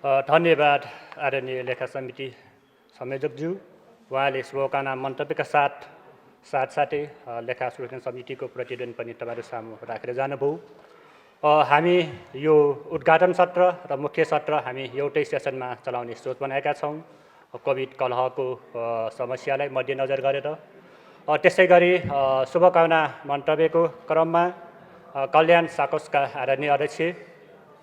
धन्यवाद आदरणीय लेखा समिति संयोजकज्यू। उहाँले शुभकामना मन्तव्यका साथसाथै लेखा सुरक्षा समितिको प्रतिवेदन पनि तपाईँहरू सामु राखेर जानुभयो। हामी यो उद्घाटन सत्र र मुख्य सत्र हामी एउटै सेसनमा चलाउने सोच बनाएका छौँ, कोभिड कलहको समस्यालाई मध्यनजर गरेर। त्यसै गरी शुभकामना मन्तव्यको क्रममा कल्याण साकोसका आदरणीय अध्यक्ष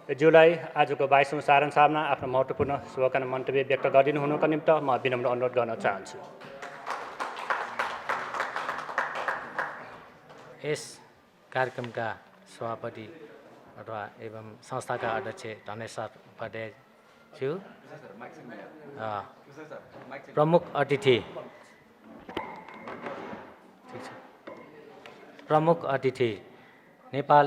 ज्यूलाई आजको 22औं साधारण सभामा आफ्नो महत्त्वपूर्ण शुभकामना मन्तव्य व्यक्त गरिदिनु हुनुको निम्ति म विनम्र अनुरोध गर्न चाहन्छु। यस कार्यक्रमका सभापति अथवा एवं संस्थाका अध्यक्ष धनेश्वर उपाध्यायज्यू, प्रमुख अतिथि नेपाल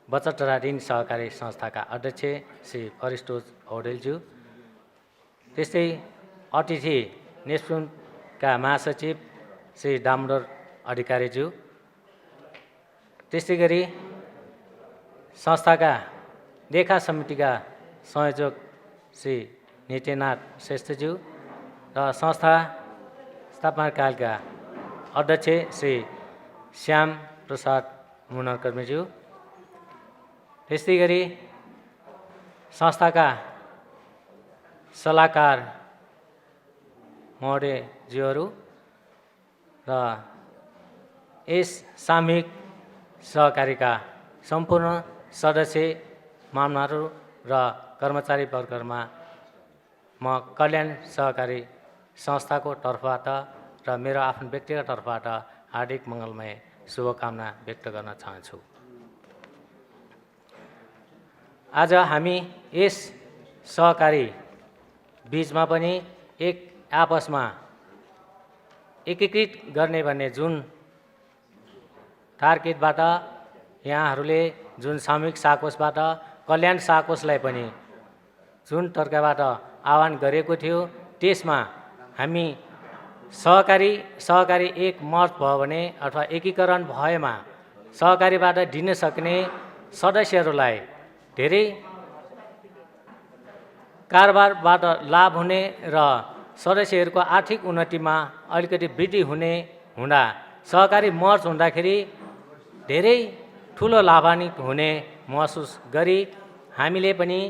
बचत तथा ऋण सहकारी संस्थाका अध्यक्ष श्री फरिस्टोज पौडेलज्यू, त्यस्तै अतिथि नेप्सुनका महासचिव श्री दामोदर अधिकारीज्यू, त्यस्तै गरी संस्थाका लेखा समितिका संयोजक श्री नित्यनाथ श्रेष्ठज्यू र संस्था स्थापनाकालका अध्यक्ष श्री श्याम प्रसाद मुनकर्मीज्यू, त्यस्तै गरी संस्थाका सल्लाहकार महोदयज्यूहरू र यस सामूहिक सहकारीका सम्पूर्ण सदस्य मामलाहरू र कर्मचारी वर्गमा म कल्याण सहकारी संस्थाको तर्फबाट र मेरो आफ्नो व्यक्तिगत तर्फबाट हार्दिक मङ्गलमय शुभकामना व्यक्त गर्न चाहन्छु। आज हामी यस सहकारी बीचमा पनि एक आपसमा एकीकृत गर्ने भन्ने जुन टार्गेटबाट यहाँहरूले जुन सामूहिक साकोसबाट कल्याण साकोसलाई पनि जुन तर्कबाट आह्वान गरेको थियो, त्यसमा हामी सहकारी एक मत भयो भने अथवा एकीकरण भएमा सहकारीबाट दिन सक्ने सदस्यहरूलाई धेरै कारोबारबाट लाभ हुने र सदस्यहरूको आर्थिक उन्नतिमा अलिकति वृद्धि हुँदा सहकारी मर्ज हुँदाखेरि धेरै ठुलो लाभान्वित हुने महसुस गरी हामीले पनि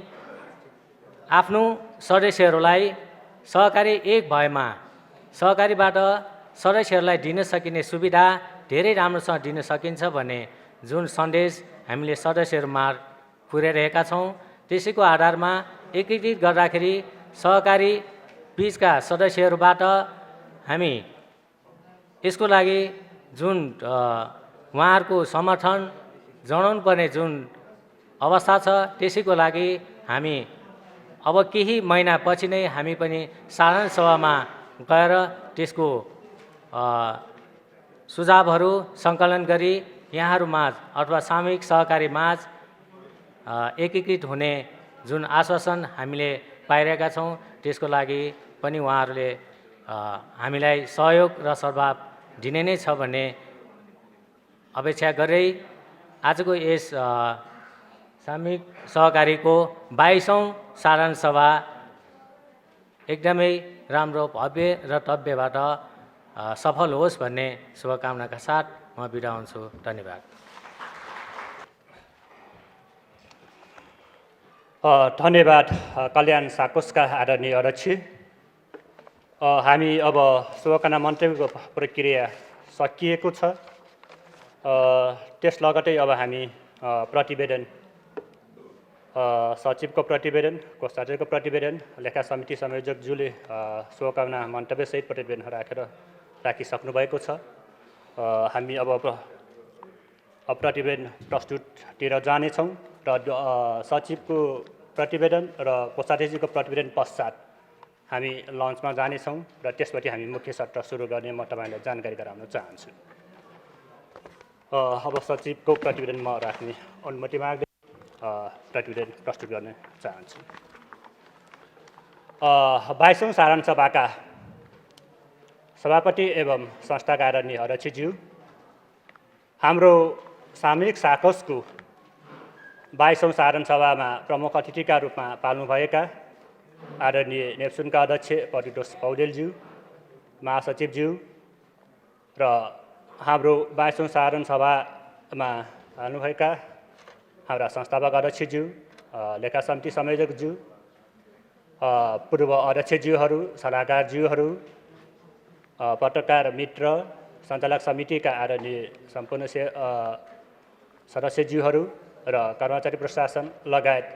आफ्नो सदस्यहरूलाई सहकारी एक भएमा सहकारीबाट सदस्यहरूलाई दिन सकिने सुविधा धेरै राम्रोसँग दिन सकिन्छ भन्ने जुन सन्देश हामीले सदस्यहरूमा पुर्याइरहेका छौँ, त्यसैको आधारमा एकीकृत गर्दाखेरि सहकारी बीचका सदस्यहरूबाट हामी यसको लागि जुन उहाँहरूको समर्थन जनाउनु पर्ने जुन अवस्था छ, त्यसैको लागि हामी अब केही महिनापछि नै हामी पनि साधारण सभामा गएर त्यसको सुझावहरू सङ्कलन गरी यहाँहरूमाझ अथवा सामूहिक सहकारीमाझ एकीकृत हुने जुन आश्वासन हामीले पाइरहेका छौँ, त्यसको लागि पनि उहाँहरूले हामीलाई सहयोग र सद्भाव दिने नै छ भन्ने अपेक्षा गर्दै आजको यस सामूहिक सहकारीको 22औं साधारण सभा एकदमै राम्रो भव्य र तव्यबाट सफल होस् भन्ने शुभकामनाका साथ म बिदा हुन्छु। धन्यवाद। धन्यवाद कल्याण साकोसका आदरणीय अध्यक्ष। हामी अब शुभकामना मन्तव्यको प्रक्रिया सकिएको छ। त्यस लगतै अब हामी प्रतिवेदन, सचिवको प्रतिवेदन, कोषाध्यक्षको प्रतिवेदन, लेखा समिति संयोजकज्यूले शुभकामना मन्तव्यसहित प्रतिवेदन राखिसक्नु भएको छ। हामी अब प्रतिवेदन प्रस्तुततिर जानेछौँ र सचिवको प्रतिवेदन र कोषाध्यक्षको प्रतिवेदन पश्चात हामी लन्चमा जानेछौँ र त्यसपछि हामी मुख्य सत्र सुरु गर्ने म तपाईँलाई जानकारी गराउन चाहन्छु। अब सचिवको प्रतिवेदन म राख्ने अनुमति माग्दै प्रतिवेदन प्रस्तुत गर्न चाहन्छु। 22औं साधारण सभाका सभापति एवं संस्थाका आदरणीय अध्यक्षज्यू, हाम्रो सामूहिक साकोसको 22औं साधारण सभामा प्रमुख अतिथिका रूपमा पाल्नुभएका आदरणीय नेप्सुनका अध्यक्ष परितोष पौडेलज्यू, महासचिवज्यू र हाम्रो 22औं साधारण सभामा आउनुभएका हाम्रा संस्थापक अध्यक्षज्यू, लेखा समिति संयोजकज्यू, पूर्व अध्यक्षज्यूहरू, सल्लाहकारज्यूहरू, पत्रकार मित्र, सञ्चालक समितिका आदरणीय सम्पूर्ण सदस्यज्यूहरू र कर्मचारी प्रशासन लगायत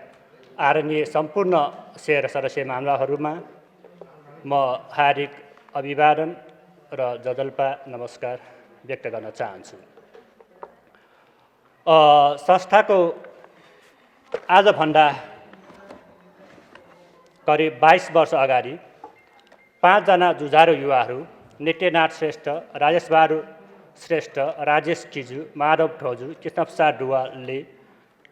आदरणीय सम्पूर्ण शेयर सदस्य मामलाहरूमा म हार्दिक अभिवादन र जजल्पा नमस्कार व्यक्त गर्न चाहन्छु। संस्थाको आजभन्दा करिब 22 वर्ष अगाडि 5 जना जुझारू युवाहरू नित्यनाथ श्रेष्ठ, राजेश बहादुर श्रेष्ठ, राजेश किजु, माधव ठोजु, कृष्णप्रसाद डुवालले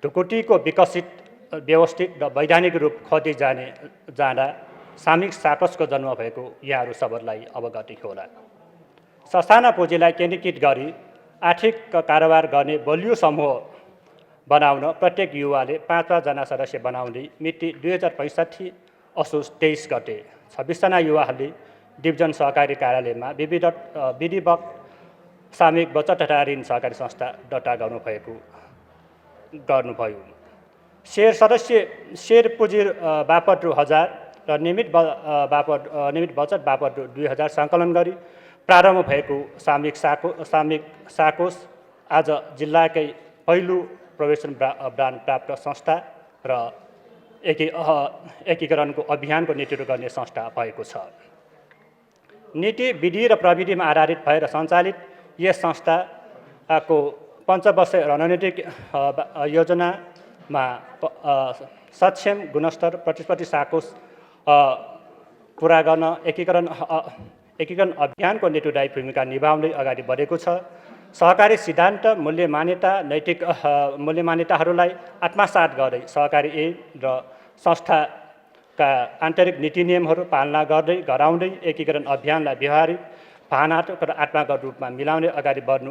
ढुकुटीको विकसित, व्यवस्थित र वैधानिक रूप खोज्दै जाँदा सामूहिक साकसको जन्म भएको यहाँहरू सबैलाई अवगत होला। ससाना पुँजीलाई केन्द्रीकृत गरी आर्थिक कारोबार गर्ने बलियो समूह बनाउन प्रत्येक युवाले 5-5 जना सदस्य बनाउने मिति 2065 असोज 23 गते 26 जना युवाहरूले डिभिजन सहकारी कार्यालयमा विधिवत सामूहिक बचत तथा ऋण सहकारी संस्था दर्ता गर्नुभयो। शेयर पुँजी बापत रु 1000 र नियमित बचत बापत रु 2000 सङ्कलन गरी प्रारम्भ भएको सामूहिक साकोस आज जिल्लाकै पहिलो प्रवेशन ब्रान्ड प्राप्त संस्था र एकीकरणको अभियानको नेतृत्व गर्ने संस्था भएको छ। नीति, विधि र प्रविधिमा आधारित भएर सञ्चालित यस संस्थाको पञ्चवर्षीय रणनीतिक योजनामा सक्षम, गुणस्तर, प्रतिस्पर्धी साकोस पुरा गर्न एकीकरण अभियानको नेतृत्वदायी भूमिका निभाउँदै अगाडि बढेको छ। सहकारी सिद्धान्त, मूल्य मान्यता, नैतिक मूल्य मान्यताहरूलाई आत्मसात गर्दै सहकारी ऐन र संस्थाका आन्तरिक नीति नियमहरू पालना गर्दै गराउँदै एकीकरण अभियानलाई व्यवहारिक, भावनात्मक र आत्मागत रूपमा मिलाउने अगाडि बढ्नु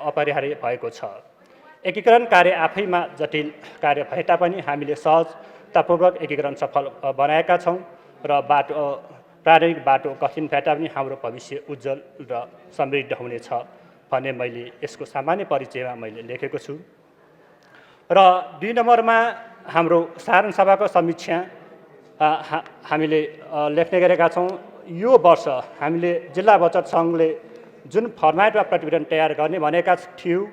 अपरिहार्य भएको छ। एकीकरण कार्य आफैमा जटिल कार्य भए तापनि हामीले सहजतापूर्वक एकीकरण सफल बनाएका छौँ र प्रारम्भिक बाटो कठिन भए तापनि हाम्रो भविष्य उज्जवल र समृद्ध हुनेछ भन्ने मैले यसको सामान्य परिचयमा मैले लेखेको छु। र 2 नम्बरमा हाम्रो साधारण सभाको समीक्षा हामीले लेख्ने गरेका छौँ। यो वर्ष हामीले जिल्ला बचत सङ्घले जुन फर्मेटमा प्रतिवेदन तयार गर्ने भनेका थियौँ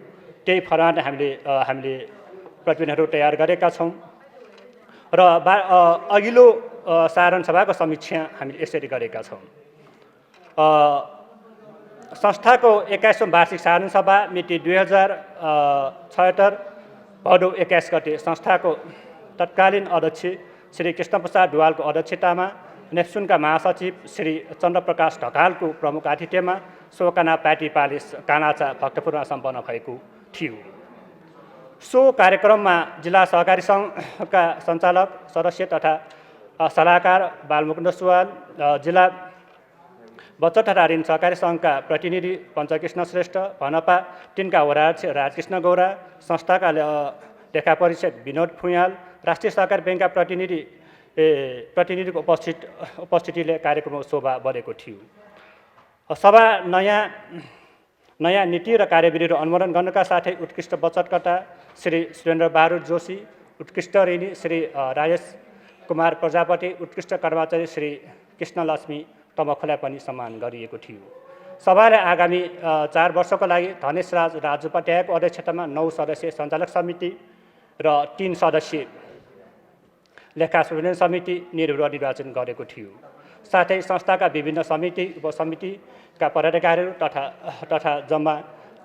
त्यही फर्मेटमा हामीले प्रतिवेदनहरू तयार गरेका छौँ। र अघिल्लो साधारण सभाको समीक्षा हामीले यसरी गरेका छौँ। संस्थाको 21औं वार्षिक साधारण सभा मिति 2076 भदौ 21 गते संस्थाको तत्कालीन अध्यक्ष श्री कृष्णप्रसाद डुवालको अध्यक्षतामा नेप्सुनका महासचिव श्री चन्द्रप्रकाश ढकालको प्रमुख आतिथ्यमा सोकाना प्याटी प्यालेस कानाचा भक्तपुरमा सम्पन्न भएको थियो। सो कार्यक्रममा जिल्ला सहकारी सङ्घका सञ्चालक, सदस्य तथा सल्लाहकार बालमुकुन्द सुवाल, जिल्ला बचत तथा ऋण सहकारी सङ्घका प्रतिनिधि पञ्चकृष्ण श्रेष्ठ, भनपा 3 का वडाध्यक्ष राजकृष्ण गौरा, संस्थाका लेखा परिषद विनोद फुयाल, राष्ट्रिय सहकारी ब्याङ्कका प्रतिनिधिको उपस्थितिले कार्यक्रमको शोभा बढेको थियो। सभा नयाँ नीति र कार्यविधिहरू अनुमोदन गर्नका साथै उत्कृष्ट बचतकर्ता श्री सुरेन्द्र बहादुर जोशी, उत्कृष्ट ऋणी श्री राजेश कुमार प्रजापति, उत्कृष्ट कर्मचारी श्री कृष्णलक्ष्मी तमखलाई पनि सम्मान गरिएको थियो। सभाले आगामी 4 वर्षको लागि धनेशराज राजुपाध्यायको अध्यक्षतामा 9 सदस्यीय सञ्चालक समिति र 3 सदस्यीय लेखा संशोधन समिति निर्वाचन गरेको थियो। साथै संस्थाका विभिन्न समिति, उपसमितिका पदाधिकारीहरू तथा जम्मा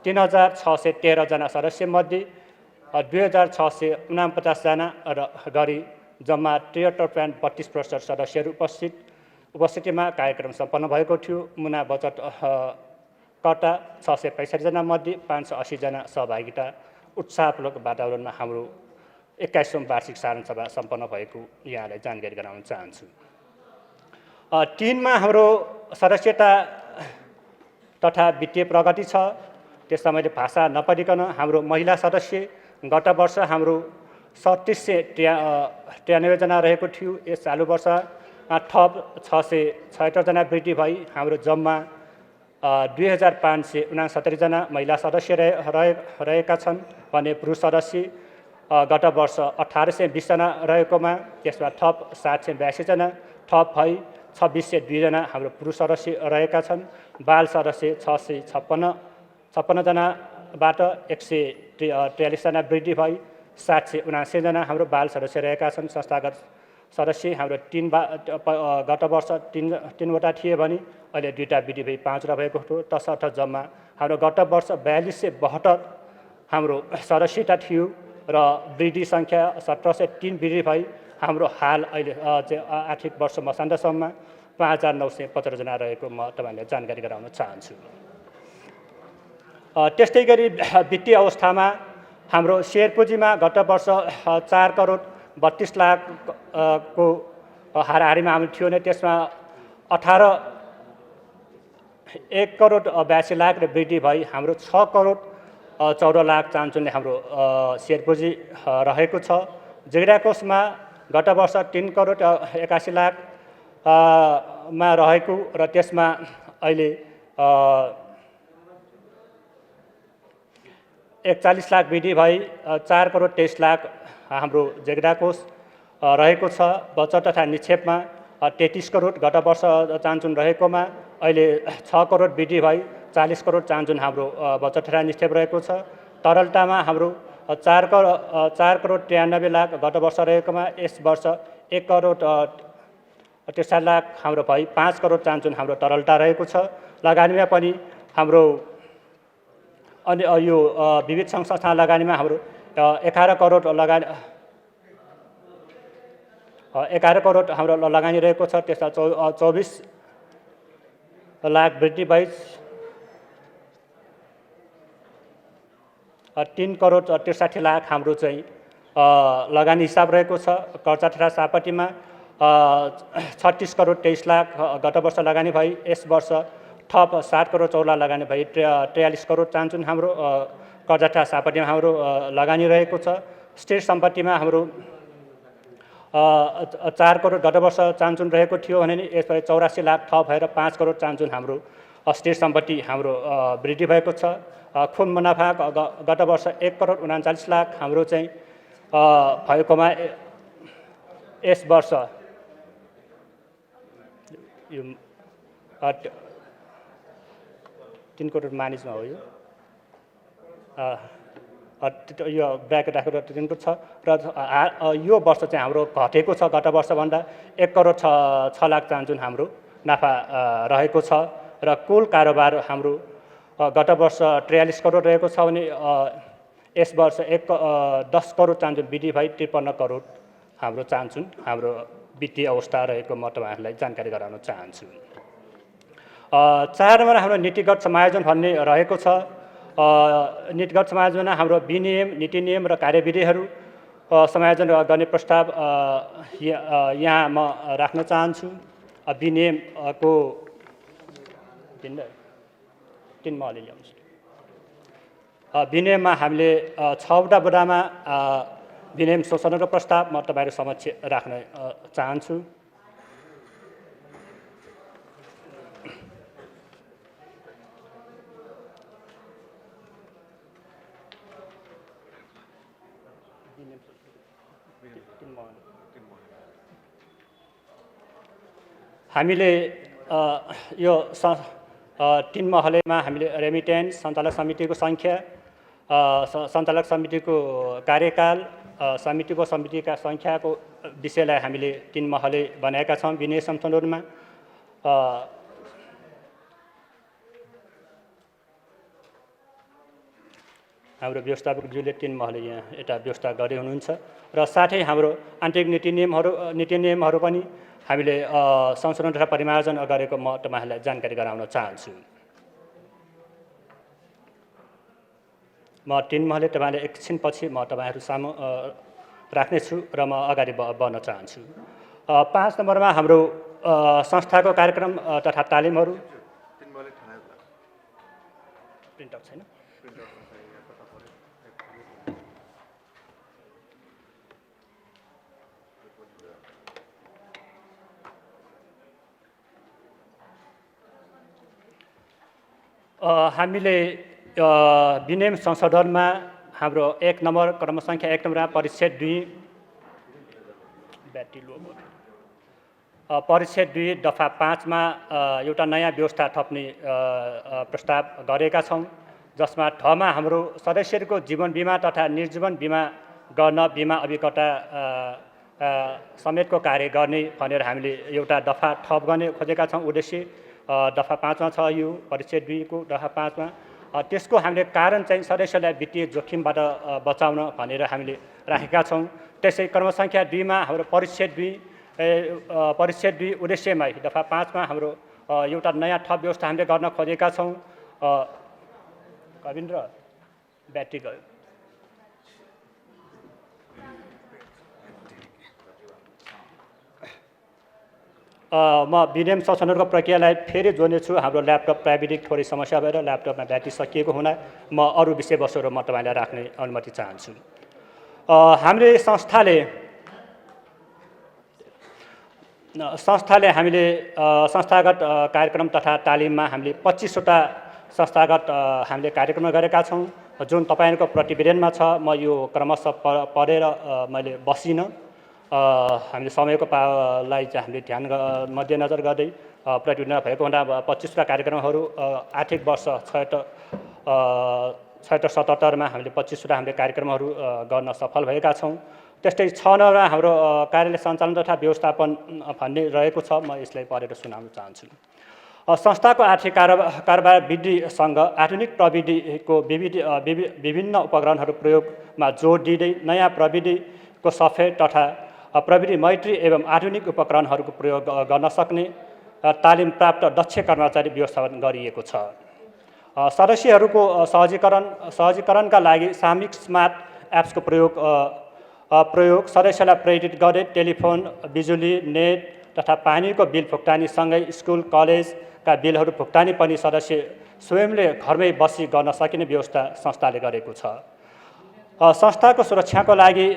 3613 जना सदस्यमध्ये 2649 जना गरी जम्मा 73.32% सदस्यहरू उपस्थितिमा कार्यक्रम सम्पन्न भएको थियो। मुना बचत कर्ता 665 जना मध्ये 580 जना सहभागिता उत्साहपूर्वक वातावरणमा हाम्रो 21औं वार्षिक साधारण सभा सम्पन्न भएको यहाँलाई जानकारी गराउन चाहन्छु। 3 मा हाम्रो सदस्यता तथा वित्तीय प्रगति छ। त्यसमा मैले भाषा नपढिकन हाम्रो महिला सदस्य गत वर्ष हाम्रो 3793 जना रहेको थियो। यस चालु वर्ष थप 676 जना वृद्धि भई हाम्रो जम्मा 2569 जना महिला सदस्य रहेका छन् भने पुरुष सदस्य गत वर्ष 1820 जना रहेकोमा त्यसमा थप 782 जना थप भई 2602 जना हाम्रो पुरुष सदस्य रहेका छन्। बाल सदस्य 656 जनाबाट 143 जना वृद्धि भई 779 जना हाम्रो बाल सदस्य रहेका छन्। संस्थागत सदस्य हाम्रो गत वर्ष तीनवटा थिए भने अहिले 2टा वृद्धि भई 5 भएको थियो। तसर्थ जम्मा हाम्रो गत वर्ष 4272 हाम्रो सदस्यता थियो र वृद्धि सङ्ख्या 1703 वृद्धि भई हाम्रो हाल अहिले चाहिँ आर्थिक वर्ष मसान्तसम्म 5975 जना रहेको म तपाईँलाई जानकारी गराउन चाहन्छु। त्यस्तै गरी वित्तीय अवस्थामा हाम्रो सेयर पुँजीमा गत वर्ष 4 करोड 32 लाख को हाराहारीमा हाम्रो थियो भने त्यसमा 1 करोड 82 लाख र वृद्धि भई हाम्रो 6 करोड 14 लाख चान्चुनले हाम्रो सेयर पुँजी रहेको छ। जिग्रा कोषमा गत वर्ष 3 करोड 81 लाख मा रहेको र त्यसमा अहिले 41 लाख वृद्धि भई 4 करोड 23 लाख हाम्रो जिग्रा कोष रहेको छ। बचत तथा निक्षेपमा 33 करोड गत वर्ष चान्चुन रहेकोमा अहिले 6 करोड वृद्धि भई 40 करोड चान्चुन हाम्रो बचत तथा निक्षेप रहेको छ। तरलतामा हाम्रो 4 करोड 93 लाख गत वर्ष रहेकोमा यस वर्ष 1 करोड 63 लाख हाम्रो भई 5 करोड चान्चुन हाम्रो तरलता रहेको छ। लगानीमा पनि हाम्रो अनि यो विविध सङ्घ संस्था लगानीमा हाम्रो 11 करोड लगानी 11 करोड हाम्रो लगानी रहेको छ। त्यसमा 24 लाख वृद्धि भई 3 करोड 63 लाख हाम्रो चाहिँ लगानी हिसाब रहेको छ। कर्जा तथा सापटीमा 36 करोड 23 लाख गत वर्ष लगानी भई यस वर्ष थप 7 करोड 14 लाख लगानी भई 43 करोड चान्चुन हाम्रो कर्जा तथा सापटीमा हाम्रो लगानी रहेको छ। स्थिर सम्पत्तिमा हाम्रो 4 करोड गत वर्ष चान्चुन रहेको थियो भने यसपालि 84 लाख थप भएर 5 करोड चान्चुन हाम्रो स्थिर सम्पत्ति हाम्रो वृद्धि भएको छ। खुन मुनाफा गत वर्ष 1 करोड 39 लाख हाम्रो चाहिँ भएकोमा यस वर्ष यो 3 करोड मानिसमा हो यो ब्राकेट राखेर 3 करोड छ र यो वर्ष चाहिँ हाम्रो घटेको छ। गत वर्षभन्दा 1 करोड 6 लाख चान्चुन हाम्रो नाफा रहेको छ र कुल कारोबार हाम्रो गत वर्ष 43 करोड रहेको छ भने यस वर्ष 10 करोड चान्चुन वृद्धि भई 53 करोड हाम्रो चान्चुन हाम्रो वित्तीय अवस्था रहेको म तपाईँहरूलाई जानकारी गराउन चाहन्छु। 4 नम्बर हाम्रो नीतिगत समायोजन भन्ने रहेको छ। नीतिगत समायोजनमा हाम्रो विनियम नीति नियम र कार्यविधिहरू समायोजन गर्ने प्रस्ताव यहाँ म राख्न चाहन्छु। विनियमको 3 मा अलि ल्याउँछु। विनियममा हामीले 6वटा बुँदामा विनियम संशोधनको प्रस्ताव म तपाईँहरू समक्ष राख्न चाहन्छु। हामीले यो 3 महलेमा हामीले रेमिटेन्स सञ्चालक समितिको सङ्ख्या सञ्चालक समितिको कार्यकाल समितिका सङ्ख्याको विषयलाई हामीले 3 महले बनाएका छौँ। विनियम संशोधनमा हाम्रो व्यवस्थापकज्यूले 3 महले यहाँ एउटा व्यवस्था गरे हुनुहुन्छ र साथै हाम्रो आन्तरिक नीति नियमहरू पनि हामीले संशोधन तथा परिमार्जन गरेको म तपाईँहरूलाई जानकारी गराउन चाहन्छु। म 3 महले तपाईँले एकछिनपछि म तपाईँहरू सामु राख्नेछु र म अगाडि बढ्न चाहन्छु। 5 नम्बरमा हाम्रो संस्थाको कार्यक्रम तथा तालिमहरू प्रिन्टआउट छैन। हामीले विनियम संशोधनमा हाम्रो 1 नम्बर क्रमसङ्ख्या 1 नम्बरमा परिच्छेद 2 परिच्छेद 2 दफा 5 मा एउटा नयाँ व्यवस्था थप्ने प्रस्ताव गरेका छौँ, जसमा ठमा हाम्रो सदस्यहरूको जीवन बिमा तथा निर्जीवन बिमा गर्न बिमा अभिकर्ता समेतको कार्य गर्ने भनेर हामीले एउटा दफा थप गर्ने खोजेका छौँ। उद्देश्य दफा 5 मा छ, यो परिच्छेद 2 को दफा 5 मा। त्यसको हामीले कारण चाहिँ सदस्यलाई वित्तीय जोखिमबाट बचाउन भनेर हामीले राखेका छौँ। त्यसै क्रमसङ्ख्या 2 मा हाम्रो परिच्छेद 2 उद्देश्यमा दफा 5 मा हाम्रो एउटा नयाँ थप व्यवस्था हामीले गर्न खोजेका छौँ। कविन्द्र ब्याट्री गयो। म विनियम संशोधनको प्रक्रियालाई फेरि जोड्नेछु। हाम्रो ल्यापटप प्राविधिक थोरै समस्या भएर ल्यापटपमा ब्याट्री सकिएको हुँदा म अरू विषयवस्तुहरू म तपाईँलाई राख्ने अनुमति चाहन्छु। हामीले हामीले संस्थागत कार्यक्रम तथा तालिममा हामीले 25वटा संस्थागत हामीले कार्यक्रम गरेका छौँ, जुन तपाईँहरूको प्रतिवेदनमा छ। म यो क्रमशः पढेर मैले बसिनँ। हामीले समयको पालाई चाहिँ हामीले मध्यनजर गर्दै प्रतिवेदन भएको हुँदा 25वटा कार्यक्रमहरू आर्थिक वर्ष 76-77 मा हामीले 25वटा हामीले कार्यक्रमहरू गर्न सफल भएका छौँ। त्यस्तै 6 नम्बरमा हाम्रो कार्यालय सञ्चालन तथा व्यवस्थापन भन्ने रहेको छ। म यसलाई पढेर सुनाउन चाहन्छु। संस्थाको आर्थिक कारोबार वृद्धिसँग आधुनिक प्रविधिको विभिन्न उपकरणहरू प्रयोगमा जोड दिँदै नयाँ प्रविधिको सफ्टवेयर तथा प्रविधि मैत्री एवं आधुनिक उपकरणहरूको प्रयोग गर्न सक्ने तालिम प्राप्त दक्ष कर्मचारी व्यवस्थापन गरिएको छ। सदस्यहरूको सहजीकरणका लागि सामूहिक स्मार्ट एप्सको प्रयोग सदस्यलाई प्रेरित गर्दै टेलिफोन, बिजुली, नेट तथा पानीको बिल भुक्तानीसँगै स्कुल कलेजका बिलहरू भुक्तानी पनि सदस्य स्वयंले घरमै बसी गर्न सकिने व्यवस्था संस्थाले गरेको छ। संस्थाको सुरक्षाको लागि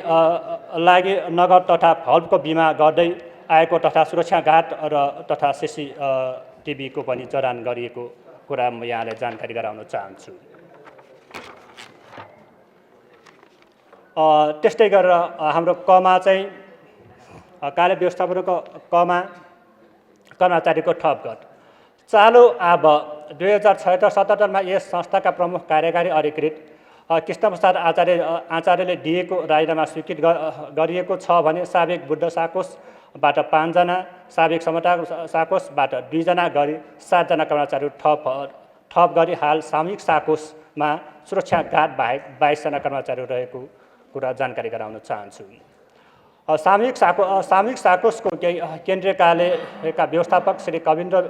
नगद तथा भल्भको बिमा गर्दै आएको तथा सुरक्षा गार्ड तथा CCTVको पनि जडान गरिएको कुरा म यहाँलाई जानकारी गराउन चाहन्छु। त्यस्तै गरेर हाम्रो कमा चाहिँ कार्य व्यवस्थापनको कर्मचारीको थपगत चालु अब 2076-77 मा यस संस्थाका प्रमुख कार्यकारी अधिकृत कृष्णप्रसाद आचार्यले दिएको राजीनामा स्वीकृत गरिएको छ भने साबिक बुद्ध साकोसबाट 5 जना, साबिक समता साकोसबाट 2 जना गरी 7 जना कर्मचारी थप गरी हाल सामूहिक साकोसमा सुरक्षा गार्ड बाहेक 22 जना कर्मचारी रहेको कुरा जानकारी गराउन चाहन्छु। सामूहिक साकोसको केन्द्रीय कार्यालयका व्यवस्थापक श्री कविन्द्र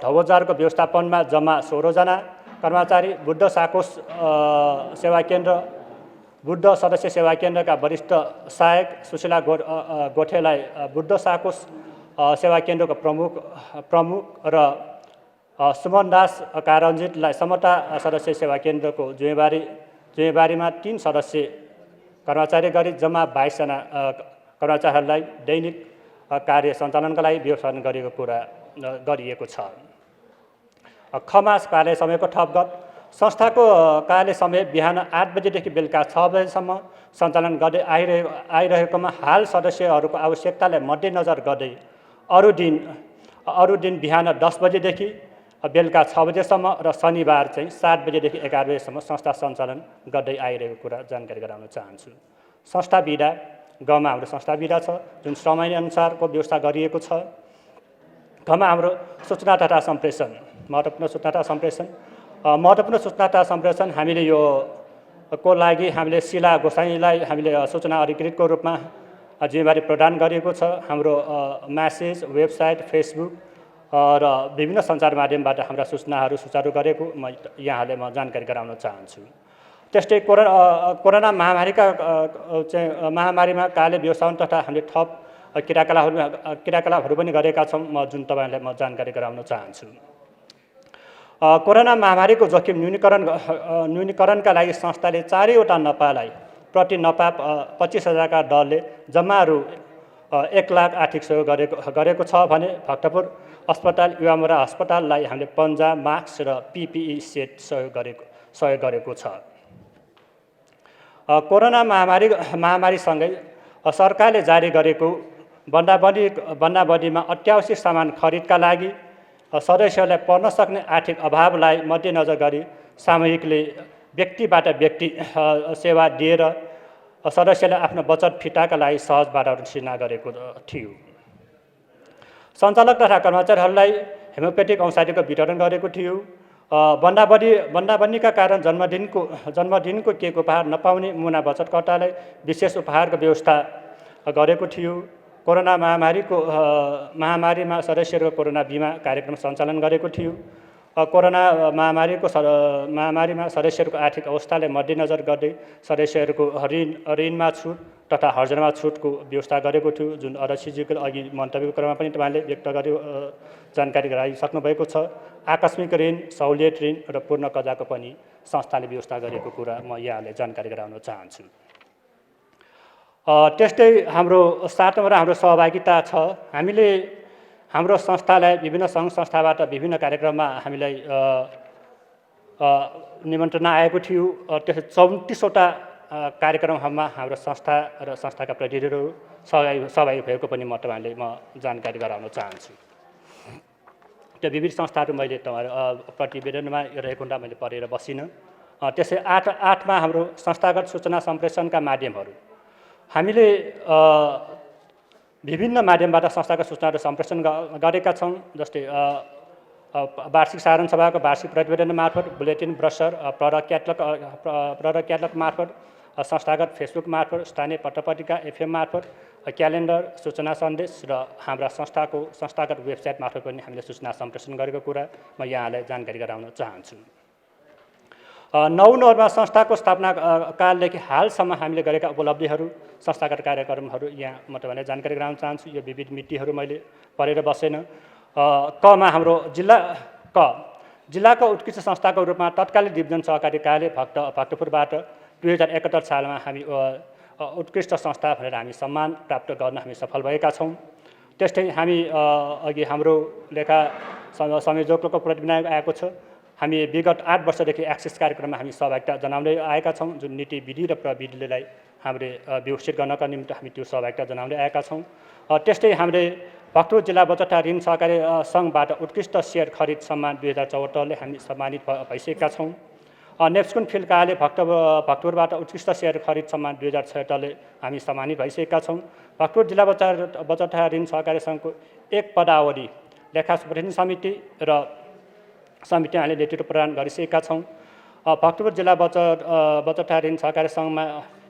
ढवजारको व्यवस्थापनमा जम्मा 16 जना कर्मचारी, बुद्ध साकोस सेवा केन्द्र, बुद्ध सदस्य सेवा केन्द्रका वरिष्ठ सहायक सुशीला गोठेलाई बुद्ध साकोस सेवा केन्द्रको प्रमुख र सुमन दास कारञ्जितलाई समता सदस्य सेवा केन्द्रको जिम्मेवारीमा 3 सदस्य कर्मचारी गरी जम्मा 22 जना कर्मचारीहरूलाई दैनिक कार्य सञ्चालनका लागि व्यवस्थापन गरिएको छ। खमास कार्य समयको थपगत संस्थाको कार्य समय बिहान 8 बजेदेखि बेलुका 6 बजेसम्म सञ्चालन गर्दै आइरहेकोमा हाल सदस्यहरूको आवश्यकतालाई मध्यनजर गर्दै अरू दिन बिहान 10 बजेदेखि बेलुका 6 बजेसम्म र शनिबार चाहिँ 7 बजेदेखि 11 बजेसम्म संस्था सञ्चालन गर्दै आइरहेको कुरा जानकारी गराउन चाहन्छु। संस्था बिदा गाउँमा हाम्रो संस्था बिदा छ, जुन समयअनुसारको व्यवस्था गरिएको छ। गाउँमा हाम्रो सूचना तथा सम्प्रेषण महत्त्वपूर्ण सूचना तथा सम्प्रेषण हामीले यो को लागि हामीले शिला गोसाईलाई हामीले सूचना अधिकृतको रूपमा जिम्मेवारी प्रदान गरिएको छ। हाम्रो म्यासेज, वेबसाइट, फेसबुक र विभिन्न सञ्चार माध्यमबाट हाम्रा सूचनाहरू सुचारू गरेको यहाँले म जानकारी गराउन चाहन्छु। त्यस्तै कोरोना महामारीमा कार्य व्यवस्थापन तथा हामीले थप क्रियाकलापहरू पनि गरेका छौँ, जुन तपाईँलाई म जानकारी गराउन चाहन्छु। कोरोना महामारीको जोखिम न्यूनीकरणका लागि संस्थाले 4वटा नपालाई प्रति नपा 25,000 का दरले जम्मा रु 1 लाख आर्थिक सहयोग गरेको छ भने भक्तपुर अस्पताल युवामोरा अस्पताललाई हामीले पन्जा, मास्क र PPE सेट सहयोग गरेको छ। कोरोना महामारीसँगै सरकारले जारी गरेको बन्दाबन्दीमा अत्यावश्यक सामान खरिदका लागि सदस्यहरूलाई पर्न सक्ने आर्थिक अभावलाई मध्यनजर गरी सामूहिकले व्यक्तिबाट व्यक्ति सेवा दिएर सदस्यले आफ्नो बचत फिर्ताका लागि सहज बाटाहरू सिर्जना गरेको थियो। सञ्चालक तथा कर्मचारीहरूलाई हेमोपेथिक औषधिको वितरण गरेको थियो। बन्दाबन्दीका कारण जन्मदिनको केक उपहार नपाउने मुना बचतकर्तालाई विशेष उपहारको व्यवस्था गरेको थियो। कोरोना महामारीमा सदस्यहरूको कोरोना बिमा कार्यक्रम सञ्चालन गरेको थियो। कोरोना महामारीमा सदस्यहरूको आर्थिक अवस्थालाई मध्यनजर गर्दै सदस्यहरूको ऋणमा छुट तथा हर्जनमा छुटको व्यवस्था गरेको थियो, जुन अध्यक्षज्यूको अघि मन्तव्यको क्रममा पनि तपाईँले व्यक्त गर्यो जानकारी गराइसक्नु भएको छ। आकस्मिक ऋण, सहुलियत ऋण र पूर्ण कर्जाको पनि संस्थाले व्यवस्था गरेको कुरा म यहाँलाई जानकारी गराउन चाहन्छु। त्यस्तै हाम्रो 7 नम्बर हाम्रो सहभागिता छ। हामीले हाम्रो संस्थालाई विभिन्न सङ्घ संस्थाबाट विभिन्न कार्यक्रममा हामीलाई निमन्त्रणा आएको थियो। त्यसै 34वटा कार्यक्रमहरूमा हाम्रो संस्था र संस्थाका प्रतिनिधिहरू सहभागी भएको पनि म तपाईँलाई जानकारी गराउन चाहन्छु। त्यो विविध संस्थाहरू मैले तपाईँहरू प्रतिवेदनमा रहेको हुँदा मैले पढेर बसिनँ। त्यसै 8मा हाम्रो संस्थागत सूचना सम्प्रेषणका माध्यमहरू हामीले विभिन्न माध्यमबाट संस्थागत सूचनाहरू सम्प्रेषण गरेका छौँ। जस्तै वार्षिक साधारण सभाको वार्षिक प्रतिवेदन मार्फत, बुलेटिन, ब्रसर, प्रडक्ट क्याटलग मार्फत, संस्थागत फेसबुक मार्फत, स्थानीय पत्रपत्रिका FM मार्फत, क्यालेन्डर, सूचना सन्देश र हाम्रा संस्थागत वेबसाइट मार्फत पनि हामीले सूचना सम्प्रेषण गरेको कुरा म यहाँलाई जानकारी गराउन चाहन्छु। 9 नम्बरमा संस्थाको स्थापना कालदेखि हालसम्म हामीले गरेका उपलब्धिहरू, संस्थागत कार्यक्रमहरू यहाँ म तपाईँलाई जानकारी गराउन चाहन्छु। यो विविध मितिहरू मैले पढेर बसेन। कमा हाम्रो जिल्लाको उत्कृष्ट संस्थाको रूपमा तत्कालीन डिभिजन सहकारी कार्यालय भक्तपुरबाट 2071 सालमा हामी उत्कृष्ट संस्था भनेर हामी सम्मान प्राप्त गर्न हामी सफल भएका छौँ। त्यस्तै हामी अघि हाम्रो लेखा संयोजकको प्रतिवेदन आएको छ। हामी विगत 8 वर्षदेखि एक्सेस कार्यक्रममा हामी सहभागिता जनाउँदै आएका छौँ, जुन नीति विधि र प्रविधिलाई हामीले विकसित गर्नका निम्ति हामी त्यो सहभागिता जनाउँदै आएका छौँ। त्यस्तै हामीले भक्तपुर जिल्ला बचत तथा ऋण सहकारी सङ्घबाट उत्कृष्ट सेयर खरिद सम्मान 2074ले हामी सम्मानित भइसकेका छौँ। नेप्सकुन फिल्ड कार्यालय भक्तपुरबाट उत्कृष्ट सेयर खरिद सम्मान 2076ले हामी सम्मानित भइसकेका छौँ। भक्तपुर जिल्ला बचत तथा ऋण सहकारी सङ्घको 1 पदावधि लेखा सुब्रमण्यन समिति र समिति हामीले नेतृत्व प्रदान गरिसकेका छौँ। भक्तपुर जिल्ला बचत तथा ऋण सहकारी सङ्घमा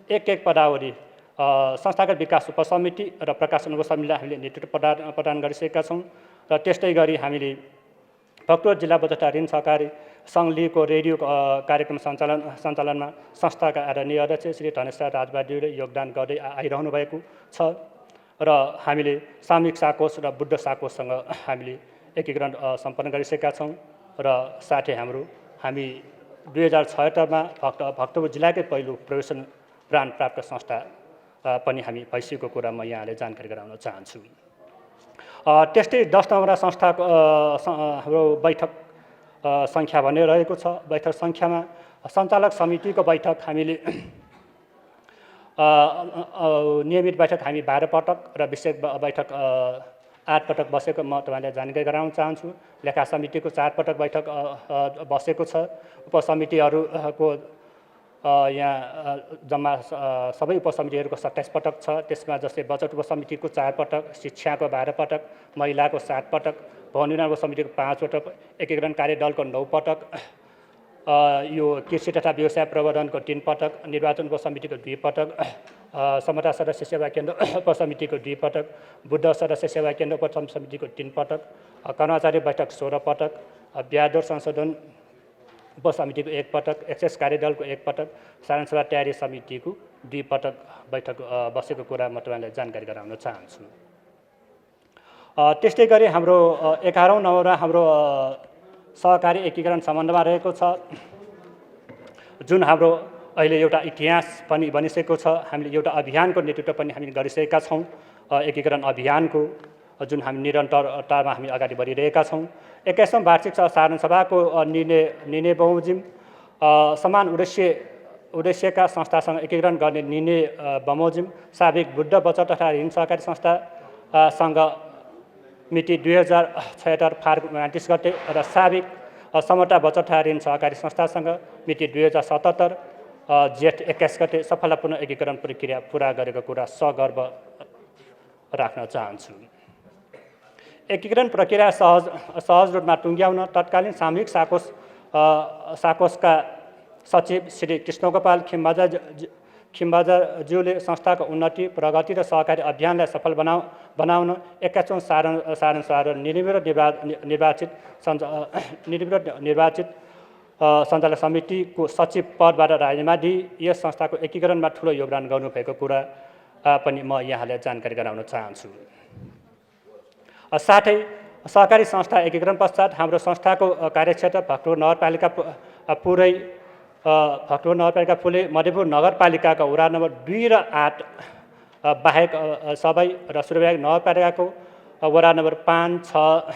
1 पदावधि संस्थागत विकास उपसमिति र प्रकाशन उपसमितिलाई हामीले नेतृत्व प्रदान गरिसकेका छौँ। र त्यस्तै गरी हामीले भक्तपुर जिल्ला बचत तथा ऋण सहकारी सङ्घ लीगको रेडियो कार्यक्रम सञ्चालनमा संस्थाका आदरणीय अध्यक्ष श्री धनेश्वर राजबाज्यूले योगदान गर्दै आइरहनु भएको छ। र हामीले सामूहिक साकोष र बुद्ध साकोषसँग हामीले एकीकरण सम्पन्न गरिसकेका छौँ। र साथै हामी 2076मा भक्तपुर जिल्लाकै पहिलो प्रोफेसन ब्रान्ड प्राप्त संस्था पनि हामी भइसकेको कुरा म यहाँले जानकारी गराउन चाहन्छु। त्यस्तै 10 नम्बर संस्थाको हाम्रो बैठक सङ्ख्या भन्ने रहेको छ। बैठक सङ्ख्यामा सञ्चालक समितिको बैठक हामीले नियमित बैठक हामी 12 पटक र विशेष बैठक 8 पटक बसेको म तपाईँलाई जानकारी गराउन चाहन्छु। लेखा समितिको 4 पटक बैठक बसेको छ। उपसमितिहरूको यहाँ जम्मा सबै उपसमितिहरूको 27 पटक छ। त्यसमा जस्तै बचत उपसमितिको 4 पटक, शिक्षाको 12 पटक, महिलाको 7 पटक, भवन निर्माण उपसमितिको 5 पटक, एकीकरण कार्यदलको 9 पटक, यो कृषि तथा व्यवसाय प्रबन्धनको 3 पटक, निर्वाचन उपसमितिको 2 पटक, समता सदस्य सेवा केन्द्र उपसमितिको 2 पटक, बुद्ध सदस्य सेवा केन्द्र उपसमितिको 3 पटक, कर्मचारी बैठक 16 पटक, ब्याज दर संशोधन उपसमितिको 1 पटक, एक्सेस कार्यदलको 1 पटक, साधारण सभा तयारी समितिको 2 पटक बैठक बसेको कुरा म तपाईँलाई जानकारी गराउन चाहन्छु। त्यस्तै गरी हाम्रो 11औं नम्बरमा हाम्रो सहकारी एकीकरण सम्बन्धमा रहेको छ, जुन हाम्रो अहिले एउटा इतिहास पनि बनिसकेको छ। हामीले एउटा अभियानको नेतृत्व पनि हामी गरिसकेका छौँ। एकीकरण अभियानको जुन हामी निरन्तरतामा हामी अगाडि बढिरहेका छौँ। 21औं वार्षिक साधारण सभाको निर्णय बमोजिम समान उद्देश्यका संस्थासँग एकीकरण गर्ने निर्णय बमोजिम साबिक बुद्ध बचत तथा ऋण सहकारी संस्थासँग मिति 2076 फागुन 29 गते र साबिक समता बचत तथा ऋण सहकारी संस्थासँग मिति 2077 जेठ 21 गते सफलतापूर्ण एकीकरण प्रक्रिया पुरा गरेको कुरा सगर्व राख्न चाहन्छु। एकीकरण प्रक्रिया सहज रूपमा टुङ्ग्याउन तत्कालीन सामूहिक साकोसका सचिव श्री कृष्णगोपाल खिम्बाजाज्यूले संस्थाको उन्नति, प्रगति र सहकारी अभियानलाई सफल बनाउन 21औं साधारण निर्वाचित सञ्चालक समितिको सचिव पदबाट राजीनामा दिई यस संस्थाको एकीकरणमा ठुलो योगदान गर्नुभएको कुरा पनि म यहाँलाई जानकारी गराउन चाहन्छु। साथै सहकारी संस्था एकीकरण पश्चात हाम्रो संस्थाको कार्यक्षेत्र भक्तपुर नगरपालिका पुले मधेपुर नगरपालिकाका वडा नम्बर 2 र 8 बाहेक सबै र सूर्यविनायक नगरपालिकाको वडा नम्बर 5, 6,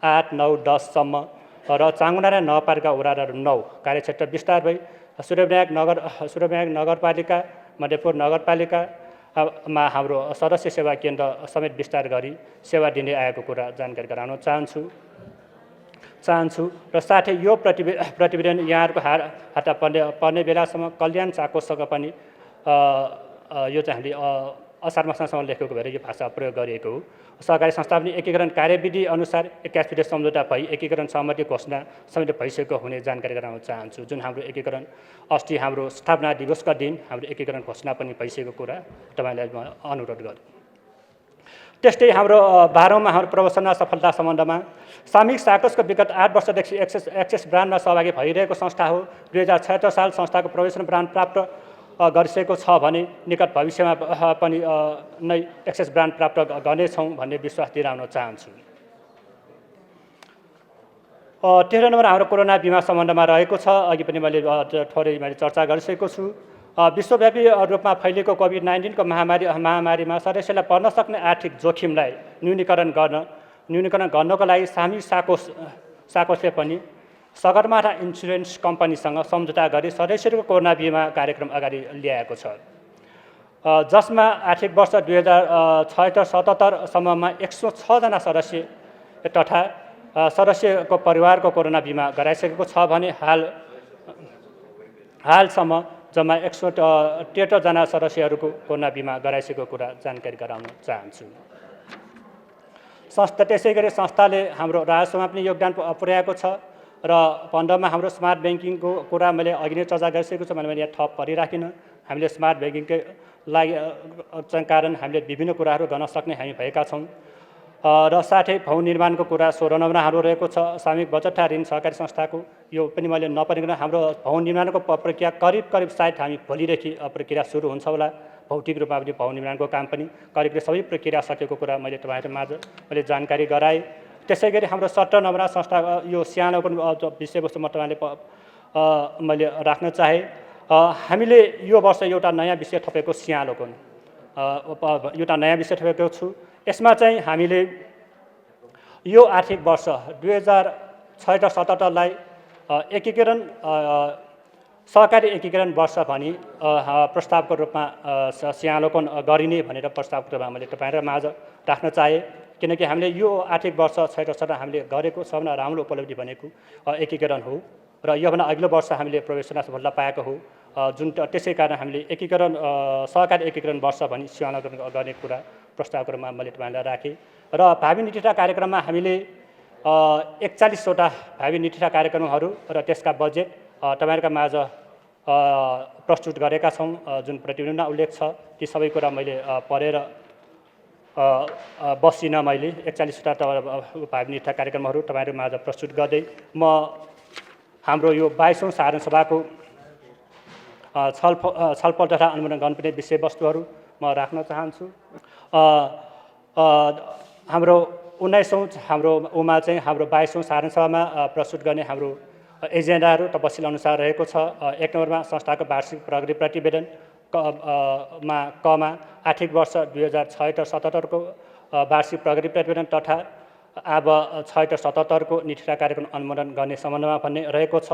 8, 9, 10 सम्म र चाङ्गुनारायण नगरपालिका वडा नम्बर 9 कार्यक्षेत्र विस्तार भई सूर्यविनायक नगरपालिका, मधेपुर नगरपालिकामा हाम्रो सदस्य सेवा केन्द्र समेत विस्तार गरी सेवा दिँदै आएको कुरा जानकारी गराउन चाहन्छु र साथै यो प्रतिवेदन यहाँहरूको हात पर्ने बेलासम्म कल्याण चाकोसँग पनि यो चाहिँ हामीले असार मसनासँग लेखेको भएर यो भाषा प्रयोग गरिएको हो। सहकारी संस्था पनि एकीकरण कार्यविधि अनुसार 81 विधेयक सम्झौता भई एकीकरण सहमति घोषणा समेत भइसकेको हुने जानकारी गराउन चाहन्छु। जुन हाम्रो एकीकरण अस्ति हाम्रो स्थापना दिवसका दिन हाम्रो एकीकरण घोषणा पनि भइसकेको कुरा तपाईँलाई म अनुरोध गरेँ। त्यस्तै हाम्रो 12औंमा हाम्रो प्रवचनमा सफलता सम्बन्धमा सामूहिक साकोसको विगत 8 वर्षदेखि एक्सेस ब्रान्डमा सहभागी भइरहेको संस्था हो। 2076 साल संस्थाको प्रोफेसनल ब्रान्ड प्राप्त गरिसकेको छ भने निकट भविष्यमा पनि नै एक्सेस ब्रान्ड प्राप्त गर्नेछौँ भन्ने विश्वास दिलाउन चाहन्छु। 13 नम्बर हाम्रो कोरोना बिमा सम्बन्धमा रहेको छ। अघि पनि मैले थोरै चर्चा गरिसकेको छु। विश्वव्यापी रूपमा फैलिएको कोभिड-19 को महामारीमा सदस्यलाई पर्न सक्ने आर्थिक जोखिमलाई न्यूनीकरण गर्नको लागि सामूहिक साकोसले पनि सगरमाथा इन्सुरेन्स कम्पनीसँग सम्झौता गरी सदस्यहरूको कोरोना बिमा कार्यक्रम अगाडि ल्याएको छ, जसमा आर्थिक वर्ष 2076-77 सम्ममा 106 जना सदस्य तथा सदस्यको परिवारको कोरोना बिमा गराइसकेको छ भने हालसम्म जम्मा 173 जना सदस्यहरूको कोरोना बिमा गराइसकेको कुरा जानकारी गराउन चाहन्छु। त्यसै गरी संस्थाले हाम्रो राजस्वमा पनि योगदान पुर्याएको छ र 15मा हाम्रो स्मार्ट ब्याङ्किङको कुरा मैले अघि नै चर्चा गरिसकेको छु। मैले यहाँ थप परिराखिनँ। हामीले स्मार्ट ब्याङ्किङकै लागि कारण हामीले विभिन्न कुराहरू गर्न सक्ने हामी भएका छौँ र साथै भवन निर्माणको कुरा 16 नम्बरमा हाम्रो रहेको छ। सामूहिक बचत तथा ऋण सहकारी संस्थाको यो पनि मैले नपरिकन हाम्रो भवन निर्माणको प्रक्रिया करिब सायद हामी भोलिदेखि प्रक्रिया सुरु हुन्छ होला। भौतिक रूपमा पनि भवन निर्माणको काम पनि करिब सबै प्रक्रिया सकेको कुरा मैले तपाईँहरूमाझ मैले जानकारी गराएँ। त्यसै गरी हाम्रो 17 नम्बरमा संस्था यो सानो विषयवस्तु म तपाईँले मैले राख्न चाहेँ। हामीले यो वर्ष एउटा नयाँ विषय थपेको सियाँलोकन एउटा नयाँ विषय थपेको छु। यसमा चाहिँ हामीले यो आर्थिक वर्ष 2076-77 लाई एकीकरण सहकारी एकीकरण वर्ष भनी प्रस्तावको रूपमा सियाँलोकन गरिने भनेर प्रस्तावको रूपमा मैले तपाईँहरू माझ राख्न चाहेँ। किनकि हामीले यो आर्थिक वर्ष 76 हामीले गरेको सबभन्दा राम्रो उपलब्धि भनेको एकीकरण हो र योभन्दा अघिल्लो वर्ष हामीले प्रोफेसनल सफलता पाएको हो। जुन त्यसै कारण हामीले एकीकरण सहकारी एकीकरण वर्ष भनी सियाँलोकन गर्ने कुरा प्रस्तावको रूपमा मैले तपाईँलाई राखेँ र भावी नीतिका कार्यक्रममा हामीले 41वटा भावी नीतिका कार्यक्रमहरू र त्यसका बजेट तपाईँहरूका माझ प्रस्तुत गरेका छौँ। जुन प्रतिवेदनमा उल्लेख छ ती सबै कुरा मैले पढेर बसिनँ। मैले 41वटा भावी नीतिका कार्यक्रमहरू तपाईँहरू माझ प्रस्तुत गर्दै म हाम्रो यो 22औं साधारण सभाको छलफल तथा अनुमोदन गर्नुपर्ने विषयवस्तुहरू म राख्न चाहन्छु। हाम्रो 19औं हाम्रो उमा चाहिँ हाम्रो 22औं साधारण सभामा प्रस्तुत गर्ने हाम्रो एजेन्डाहरू तपसिल अनुसार रहेको छ। 1 नम्बरमा संस्थाको वार्षिक प्रगति प्रतिवेदन, कमा आर्थिक वर्ष 2076-77 को वार्षिक प्रगति प्रतिवेदन तथा अब 76-77 को नीति कार्यक्रम अनुमोदन गर्ने सम्बन्धमा भन्ने रहेको छ।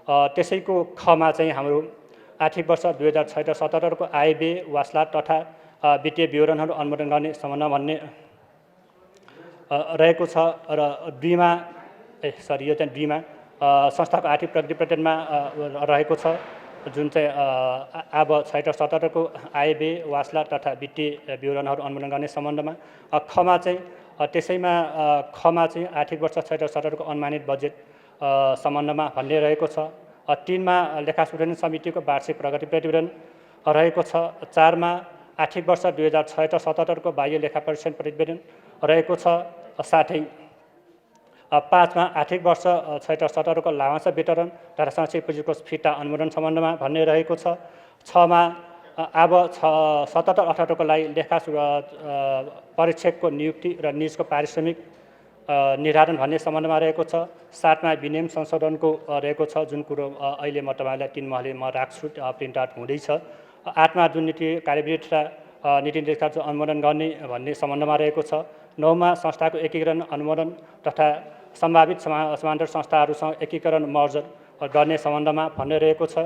त्यसैको खमा चाहिँ हाम्रो आर्थिक वर्ष 2076-77 को आय व्यय वास्ला तथा वित्तीय विवरणहरू अनुमोदन गर्ने सम्बन्धमा भन्ने रहेको छ। र दुईमा यो चाहिँ दुईमा संस्थाको आर्थिक प्रगति प्रतिवेदनमा रहेको छ, जुन चाहिँ अब 76-77 को आय व्यय वास्ला तथा वित्तीय विवरणहरू अनुमोदन गर्ने सम्बन्धमा। खमा चाहिँ त्यसैमा खमा चाहिँ आर्थिक वर्ष 76-77 को अनुमानित बजेट सम्बन्धमा भन्ने रहेको छ। 3 मा लेखा सुधार समितिको वार्षिक प्रगति प्रतिवेदन रहेको छ। 4 मा आर्थिक वर्ष 2076-77 को बाह्य लेखा परीक्षण प्रतिवेदन रहेको छ। साथै 5 मा आर्थिक वर्ष 76-77 को लाभांश वितरण तथा संक्षेप पुँजीकोष फिर्ता अनुमोदन सम्बन्धमा भन्ने रहेको छ। 6 मा अब 77-78 को लागि लेखा परीक्षकको नियुक्ति र निजको पारिश्रमिक निर्धारण भन्ने सम्बन्धमा रहेको छ। 7 मा विनियम संशोधनको रहेको छ, जुन कुरो अहिले म तपाईलाई 3 महले म राख्छु, प्रिन्ट आउट हुँदैछ। 8 मा जुन नीति कार्यविधि तथा नीति निर्देशिका अनुमोदन गर्ने भन्ने सम्बन्धमा रहेको छ। 9 मा संस्थाको एकीकरण अनुमोदन तथा सम्भावित समानान्तर संस्थाहरूसँग एकीकरण मर्जर गर्ने सम्बन्धमा भन्ने रहेको छ।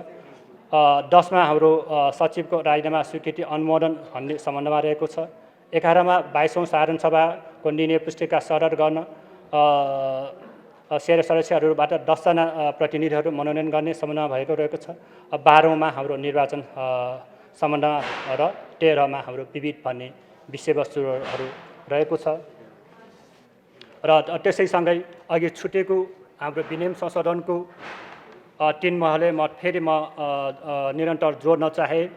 10 मा हाम्रो सचिवको राजीनामा स्वीकृति अनुमोदन भन्ने सम्बन्धमा रहेको छ। 11 मा 22औं साधारण सभाको निर्णय पुस्तिका सरर गर्न सदस्यहरूबाट 10 जना प्रतिनिधिहरू मनोनयन गर्ने सम्बन्धमा भएको रहेको छ। 12औं मा हाम्रो निर्वाचन सम्बन्धमा र 13 मा हाम्रो विविध भन्ने विषयवस्तुहरू रहेको छ। र त्यसैसँगै अघि छुटेको हाम्रो विनियम संशोधनको 3 महले फेरि म निरन्तर जोड्न चाहे।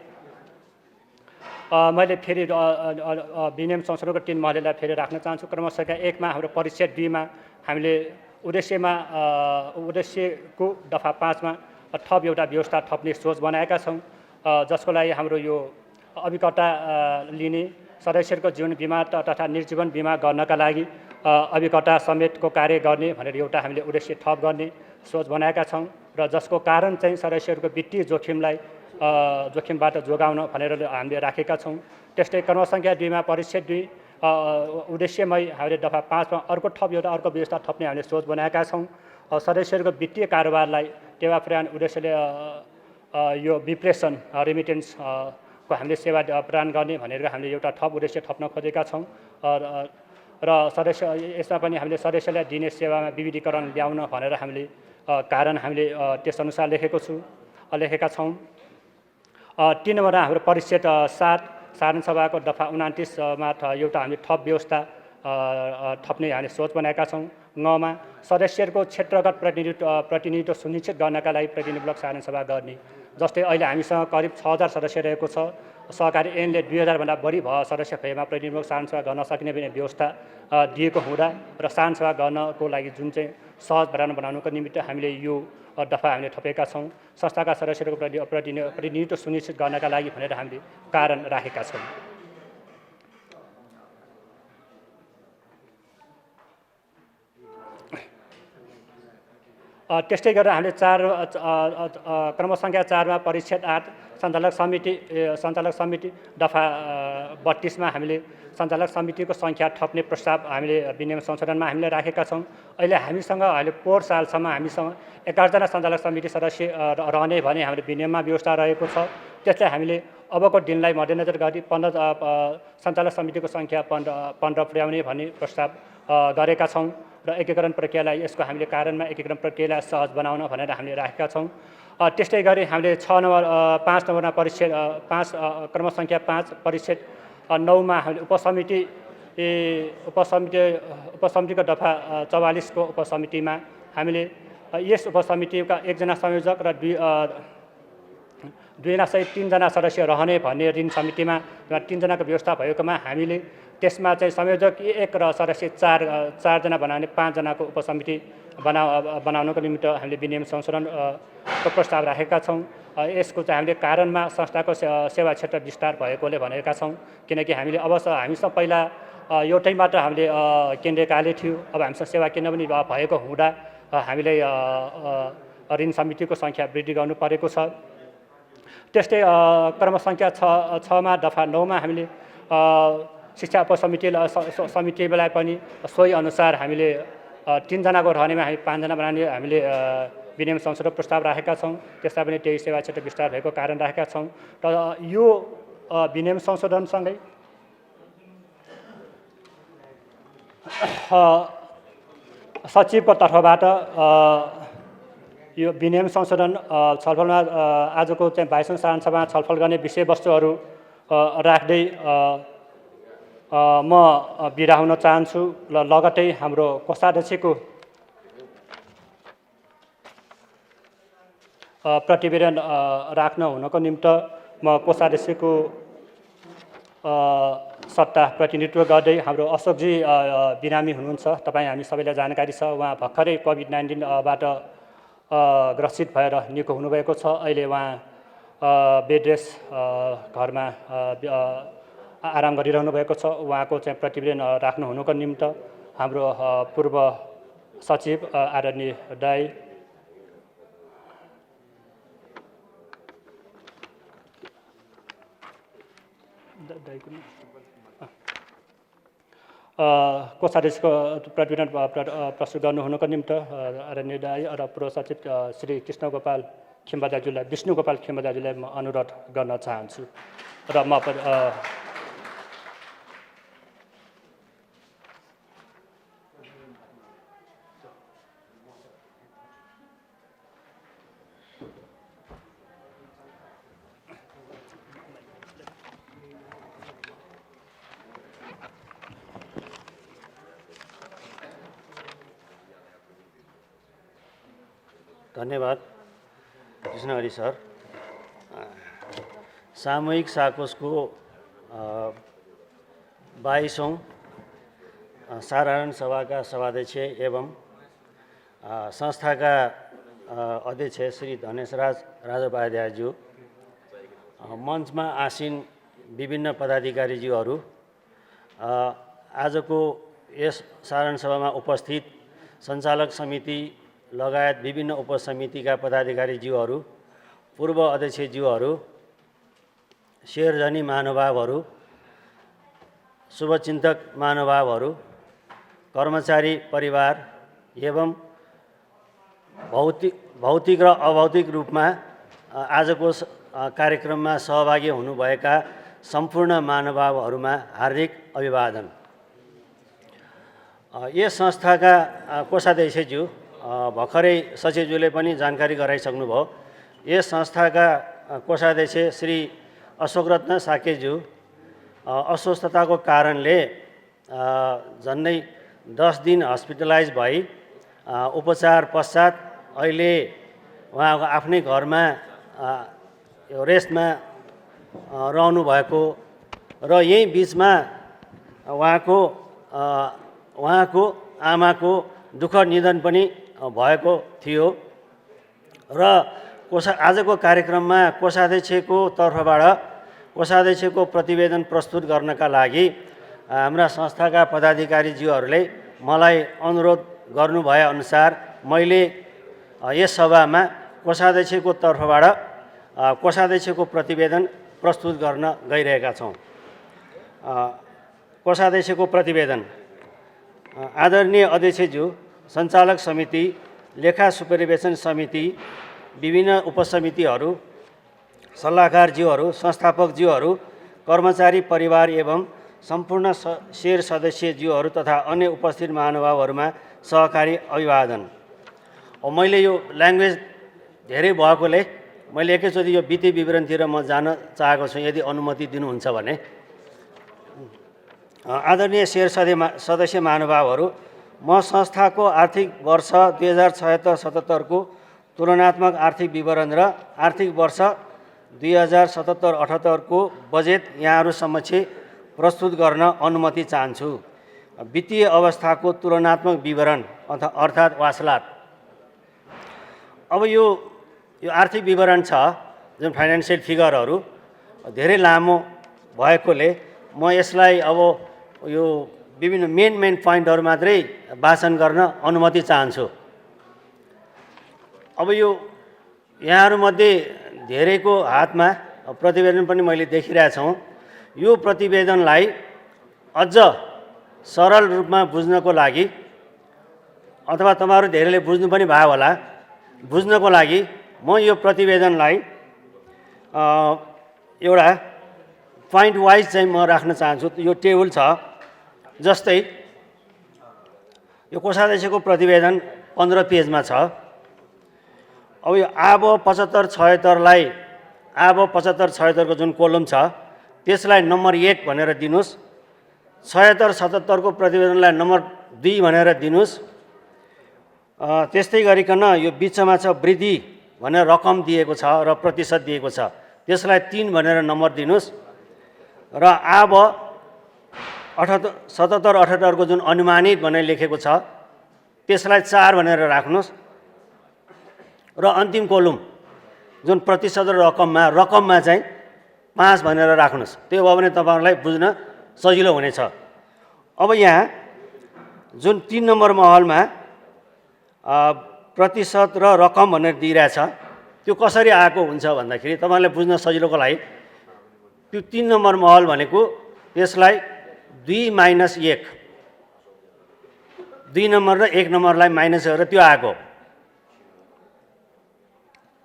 मैले फेरि विनियम संशोधनको 3 महलेलाई फेरि राख्न चाहन्छु। क्रमशः 1 मा हाम्रो परिच्छेद 2 मा हामीले उद्देश्यको दफा 5 मा थप एउटा व्यवस्था थप्ने सोच बनाएका छौँ, जसको लागि हाम्रो यो अभिकर्ता लिने सदस्यहरूको जीवन बिमा तथा निर्जीवन बिमा गर्नका लागि अभिकर्ता समेतको कार्य गर्ने भनेर एउटा हामीले उद्देश्य थप गर्ने सोच बनाएका छौँ, र जसको कारण चाहिँ सदस्यहरूको वित्तीय जोखिमबाट जोगाउन भनेर हामीले राखेका छौँ। त्यस्तै क्रमसङ्ख्या 2 मा परिच्छेद 2 उद्देश्यमै हामीले दफा 5 मा अर्को व्यवस्था थप्ने हामीले सोच बनाएका छौँ। सदस्यहरूको वित्तीय कारोबारलाई टेवा पुर्याउने उद्देश्यले यो विप्रेसन रेमिटेन्स को हामीले सेवा प्रदान गर्ने भनेर हामीले एउटा थप उद्देश्य थप्न खोजेका छौँ। र यसमा पनि हामीले सदस्यलाई दिने सेवामा विविधीकरण ल्याउन भनेर हामीले कारण हामीले त्यसअनुसार लेखेका छौँ। 3 नम्बर हाम्रो परिच्छेद 7 साधारण सभाको दफा 29 मा एउटा हामीले थप व्यवस्था थप्ने हामीले सोच बनाएका छौँ। 9 मा सदस्यहरूको क्षेत्रगत प्रतिनिधित्व सुनिश्चित गर्नका लागि प्रतिनिधिमूलक साधारण सभा गर्ने। जस्तै अहिले हामीसँग करिब 6000 सदस्य रहेको छ। सहकारी ऐनले 2000 भन्दा बढी सदस्य भएमा प्रतिनिधिमूलक साधारण सभा गर्न सकिने व्यवस्था दिएको हुँदा र साधारण सभा गर्नको लागि जुन चाहिँ सहज बनाउनको निमित्त हामीले यो दफा हामीले थपेका छौँ। संस्थाका सदस्यहरूको प्रतिनिधित्व सुनिश्चित गर्नका लागि भनेर हामीले कारण राखेका छौँ। त्यस्तै गरेर हामीले क्रमसङ्ख्या 4 मा परिच्छेद 8 सञ्चालक समिति दफा 32 मा हामीले सञ्चालक समितिको सङ्ख्या थप्ने प्रस्ताव हामीले विनियम संशोधनमा हामीले राखेका छौँ। अहिले हामीसँग अहिले पोहोर सालसम्म हामीसँग 11 जना सञ्चालक समिति सदस्य रहने भने हामीले विनियममा व्यवस्था रहेको छ। त्यसलाई हामीले अबको दिनलाई मध्यनजर गरी 15 सञ्चालक समितिको सङ्ख्या 15 पुर्याउने भन्ने प्रस्ताव गरेका छौँ र एकीकरण प्रक्रियालाई यसको हामीले कारणमा एकीकरण प्रक्रियालाई सहज बनाउन भनेर हामीले राखेका छौँ। त्यस्तै गरी हामीले 5 नम्बरमा परिच्छेद 5 क्रमसङ्ख्या 5 परिच्छेद 9 मा हामीले उपसमितिको दफा 44 को उपसमितिमा हामीले यस उपसमितिका 1 जना संयोजक र 2 जना सहित 3 जना सदस्य रहने भन्ने ऋण समितिमा 3 जनाको व्यवस्था भएकोमा हामीले त्यसमा चाहिँ संयोजक 1 र सदस्य 4 जना बनाउने 5 जनाको उपसमिति बनाउनको निमित्त हामीले विनियम संशोधनको प्रस्ताव राखेका छौँ। यसको चाहिँ हामीले कारणमा संस्थाको सेवा क्षेत्र विस्तार भएकोले भनेका छौँ, किनकि हामीले हामीसँग पहिला एउटै मात्र हामीले केन्द्रीय कार्यालय थियो। अब हामीसँग सेवा केन्द्र पनि भएको हुँदा हामीले ऋण समितिको सङ्ख्या वृद्धि गर्नु परेको छ। त्यस्तै क्रम सङ्ख्या 6मा दफा 9मा हामीले शिक्षा उपसमितिलाई पनि सोही अनुसार हामीले 3 जनाको रहनेमा हामी 5 जना बनाउने हामीले विनियम संशोधन प्रस्ताव राखेका छौँ। त्यसलाई पनि त्यही सेवा क्षेत्र विस्तार भएको कारण राखेका छौँ। र यो विनियम संशोधनसँगै सचिवको तर्फबाट यो विनियम संशोधन छलफलमा आजको चाहिँ 22औं साधारण सभामा छलफल गर्ने विषयवस्तुहरू राख्दै म बिदा हुन चाहन्छु र लगतै हाम्रो कोषाध्यक्षको प्रतिवेदन राख्न हुनको निम्ति म कोषाध्यक्षको सत्ता प्रतिनिधित्व गर्दै हाम्रो अशोकजी बिरामी हुनुहुन्छ। तपाईँ हामी सबैलाई जानकारी छ। उहाँ भर्खरै कोभिड-19बाट ग्रसित भएर निको हुनुभएको छ। अहिले उहाँ बेड रेस्ट घरमा आराम गरिरहनु भएको छ। उहाँको चाहिँ प्रतिवेदन राख्नु हुनुको निम्ति हाम्रो पूर्व सचिव आदरणीय दाई कोषाध्यक्षको प्रतिवेदन प्रस्तुत गर्नुहुनुको निम्ति आदरणीय दाई र पूर्व सचिव श्री विष्णु गोपाल खिम्बा दाजुलाई म अनुरोध गर्न चाहन्छु। र म धन्यवाद कृष्णहरि सर। सामूहिक साकोसको 22औं साधारण सभाका सभाध्यक्ष एवं संस्थाका अध्यक्ष श्री धनेशराज राजोपाध्यायज्यू, मञ्चमा आसीन विभिन्न पदाधिकारीज्यूहरू, आजको यस साधारण सभामा उपस्थित सञ्चालक समिति लगायत विभिन्न उपसमितिका पदाधिकारीज्यूहरू, पूर्व अध्यक्षज्यूहरू, शेरजनी महानुभावहरू, शुभचिन्तक महानुभावहरू, कर्मचारी परिवार एवं भौतिक र अभौतिक रूपमा आजको कार्यक्रममा सहभागी हुनुभएका सम्पूर्ण महानुभावहरूमा हार्दिक अभिवादन। यस संस्थाका कोषाध्यक्षज्यू भर्खरै सचिवज्यूले पनि जानकारी गराइसक्नुभयो। यस संस्थाका कोषाध्यक्ष श्री अशोकरत्न साकेज्यू अस्वस्थताको कारणले झन्डै 10 दिन हस्पिटलाइज भई उपचार पश्चात अहिले उहाँको आफ्नै घरमा रेस्टमा रहनु भएको र यही बिचमा उहाँको आमाको दुःखद निधन पनि भएको थियो र आजको कार्यक्रममा कोषाध्यक्षको तर्फबाट कोषाध्यक्षको प्रतिवेदन प्रस्तुत गर्नका लागि हाम्रा संस्थाका पदाधिकारीज्यूहरूले मलाई अनुरोध गर्नुभए अनुसार मैले यस सभामा कोषाध्यक्षको तर्फबाट कोषाध्यक्षको प्रतिवेदन प्रस्तुत गर्न गइरहेका छौँ। कोषाध्यक्षको प्रतिवेदन। आदरणीय अध्यक्षज्यू, सञ्चालक समिति, लेखा सुपरिवेशन समिति, विभिन्न उपसमितिहरू, सल्लाहकारज्यूहरू, संस्थापकज्यूहरू, कर्मचारी परिवार एवं सम्पूर्ण शेर सदस्यज्यूहरू तथा अन्य उपस्थित महानुभावहरूमा सहकारी अभिवादन। मैले यो ल्याङ्ग्वेज धेरै भएकोले मैले एकैचोटि यो वित्तीय विवरणतिर म जान चाहेको छु, यदि अनुमति दिनुहुन्छ भने। आदरणीय शेर सदस्य महानुभावहरू, म संस्थाको आर्थिक वर्ष 2076-77 को तुलनात्मक आर्थिक विवरण र आर्थिक वर्ष 2077-78 को बजेट यहाँहरू समक्ष प्रस्तुत गर्न अनुमति चाहन्छु। वित्तीय अवस्थाको तुलनात्मक विवरण अर्थात् वासलात। अब यो आर्थिक विवरण छ, जुन फाइनेन्सियल फिगरहरू धेरै लामो भएकोले म यसलाई अब यो विभिन्न मेन पोइन्टहरू मात्रै वाचन गर्न अनुमति चाहन्छु। अब यो यहाँहरूमध्ये धेरैको हातमा प्रतिवेदन पनि मैले देखिरहेछौँ। यो प्रतिवेदनलाई अझ सरल रूपमा बुझ्नको लागि अथवा तपाईँहरू धेरैले बुझ्नु पनि भयो होला, बुझ्नको लागि म यो प्रतिवेदनलाई एउटा पोइन्ट वाइज चाहिँ म राख्न चाहन्छु। यो टेबल छ, जस्तै यो कोषाध्यक्षको प्रतिवेदन 15 पेजमा छ। अब यो आब 75-76लाई आब 75-76 को जुन कोलम छ त्यसलाई नम्बर 1 भनेर दिनुस्, 76-77 को प्रतिवेदनलाई नम्बर 2 भनेर दिनुस्। त्यस्तै गरिकन यो बिचमा छ वृद्धि भनेर रकम दिएको छ र प्रतिशत दिएको छ, त्यसलाई 3 भनेर नम्बर दिनुस्। र आब 77-78 को जुन अनुमानित भनेर लेखेको छ त्यसलाई 4 भनेर राख्नुस्। र अन्तिम कोलम जुन प्रतिशत र रकममा चाहिँ 5 भनेर राख्नुस्। त्यो भयो भने तपाईँहरूलाई बुझ्न सजिलो हुनेछ। अब यहाँ जुन 3 नम्बर महलमा प्रतिशत र रकम भनेर दिइरहेछ त्यो कसरी आएको हुन्छ भन्दाखेरि तपाईँलाई बुझ्न सजिलोको लागि त्यो 3 नम्बर महल भनेको यसलाई 2 - 1, 2 नम्बर र 1 नम्बरलाई माइनस गरेर त्यो आएको।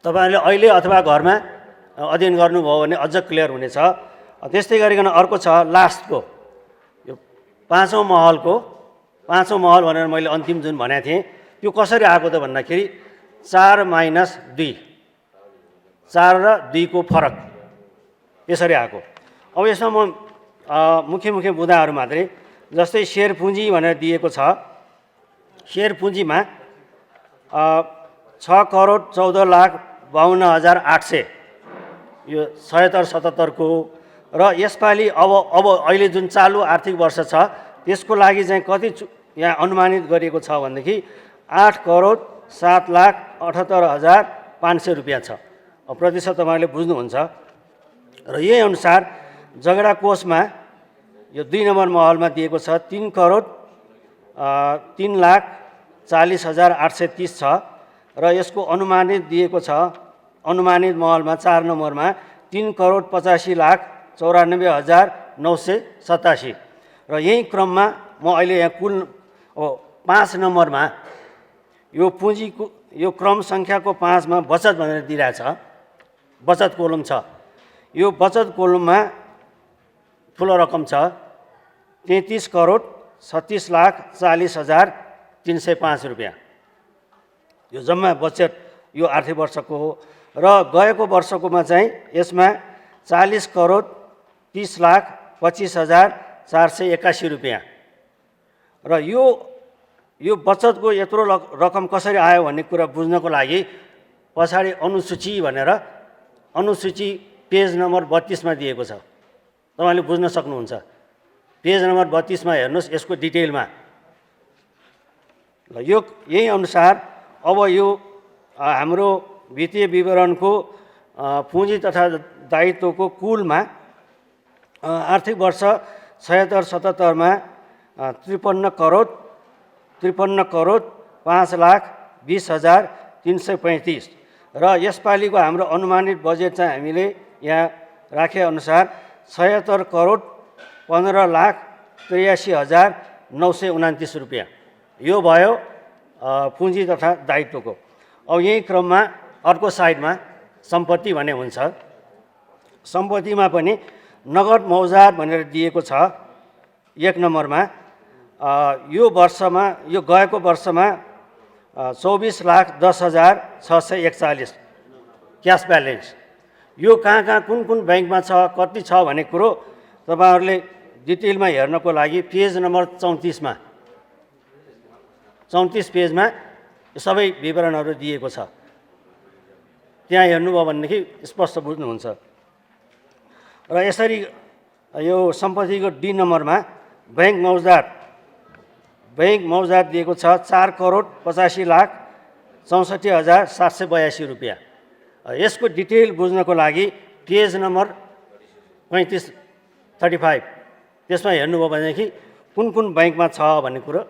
तपाईँहरूले अहिले अथवा घरमा अध्ययन गर्नुभयो भने अझ क्लियर हुनेछ। त्यस्तै गरिकन अर्को छ लास्टको यो 5औं महल भनेर मैले अन्तिम जुन भनेको थिएँ त्यो कसरी आएको त भन्दाखेरि 4 - 2, 4 र 2 को फरक यसरी आएको। अब यसमा म मुख्य बुँदाहरू मात्रै, जस्तै सेयर पुँजी भनेर दिएको छ। सेयर पुँजीमा 6,14,52,800 यो 76-77 को र यसपालि अब अहिले जुन चालु आर्थिक वर्ष छ त्यसको लागि चाहिँ कति यहाँ अनुमानित गरिएको छ भनेदेखि 8,07,78,500 रुपियाँ छ। प्रतिशत तपाईँले बुझ्नुहुन्छ। र यही अनुसार जगडा कोषमा यो 2 नम्बर महलमा दिएको छ 3,03,40,830 छ र यसको अनुमानित दिएको छ अनुमानित महलमा 4 नम्बरमा 3,85,94,987 र यही क्रममा म अहिले यहाँ कुल 5 नम्बरमा यो पुँजीको यो क्रम सङ्ख्याको 5 मा बचत भनेर दिइरहेछ। बचत कोलम छ। यो बचत कोलममा ठुलो रकम छ 33,36,40,305 रुपियाँ। यो जम्मा बचत यो आर्थिक वर्षको हो। र गएको वर्षकोमा चाहिँ यसमा 40,30,25,481 रुपियाँ। र यो बचतको यत्रो रकम कसरी आयो भन्ने कुरा बुझ्नको लागि पछाडि अनुसूची भनेर अनुसूची पेज नम्बर 32 मा दिएको छ। तपाईँले बुझ्न सक्नुहुन्छ। पेज नम्बर 32 मा हेर्नुहोस् यसको डिटेलमा। ल यही अनुसार अब यो हाम्रो वित्तीय विवरणको पुँजी तथा दायित्वको कुलमा आर्थिक वर्ष 76-77 मा 53 करोड 5,20,335 र यसपालिको हाम्रो अनुमानित बजेट चाहिँ हामीले यहाँ राखे अनुसार 76 करोड 15,83,929 रुपियाँ। यो भयो पुँजी तथा दायित्वको। अब यही क्रममा अर्को साइडमा सम्पत्ति भन्ने हुन्छ। सम्पत्तिमा पनि नगद मौजात भनेर दिएको छ 1 नम्बरमा। यो वर्षमा यो गएको वर्षमा 24,10,641 क्यास ब्यालेन्स। यो कहाँ कुन ब्याङ्कमा छ कति छ भन्ने कुरो तपाईँहरूले डिटेलमा हेर्नको लागि पेज नम्बर 34 मा 34 पेजमा सबै विवरणहरू दिएको छ। त्यहाँ हेर्नुभयो भनेदेखि स्पष्ट बुझ्नुहुन्छ। र यसरी यो सम्पत्तिको डी नम्बरमा बैंक मौजात दिएको छ 4,85,64,782 रुपियाँ। यसको डिटेल बुझ्नको लागि पेज नम्बर 35 त्यसमा हेर्नुभयो भनेदेखि कुन बैंकमा छ भन्ने कुरो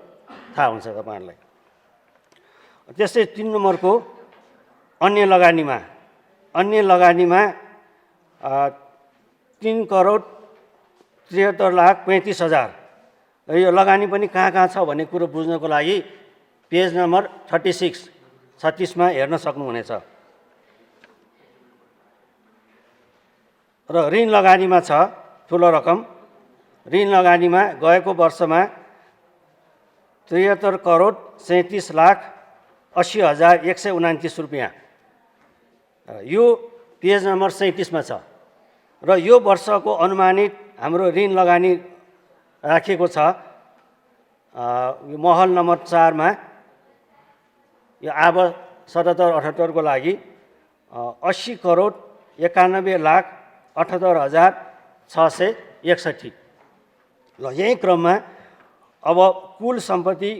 थाहा हुन्छ तपाईँहरूलाई। त्यस्तै 3 नम्बरको अन्य अन्य लगानीमा 3,73,35,00,000। यो लगानी पनि कहाँ कहाँ छ भन्ने कुरो बुझ्नको लागि पेज नम्बर 36 मा हेर्न सक्नुहुनेछ। र ऋण लगानीमा छ ठुलो रकम। ऋण लगानीमा गएको वर्षमा 73,37,80,129 रुपियाँ, यो पेज नम्बर 37 मा छ। र यो वर्षको अनुमानित हाम्रो ऋण लगानी राखिएको छ यो महल नम्बर 4 मा यो आब 77-78 को लागि 80,91,78,661। ल यही क्रममा अब कुल सम्पत्ति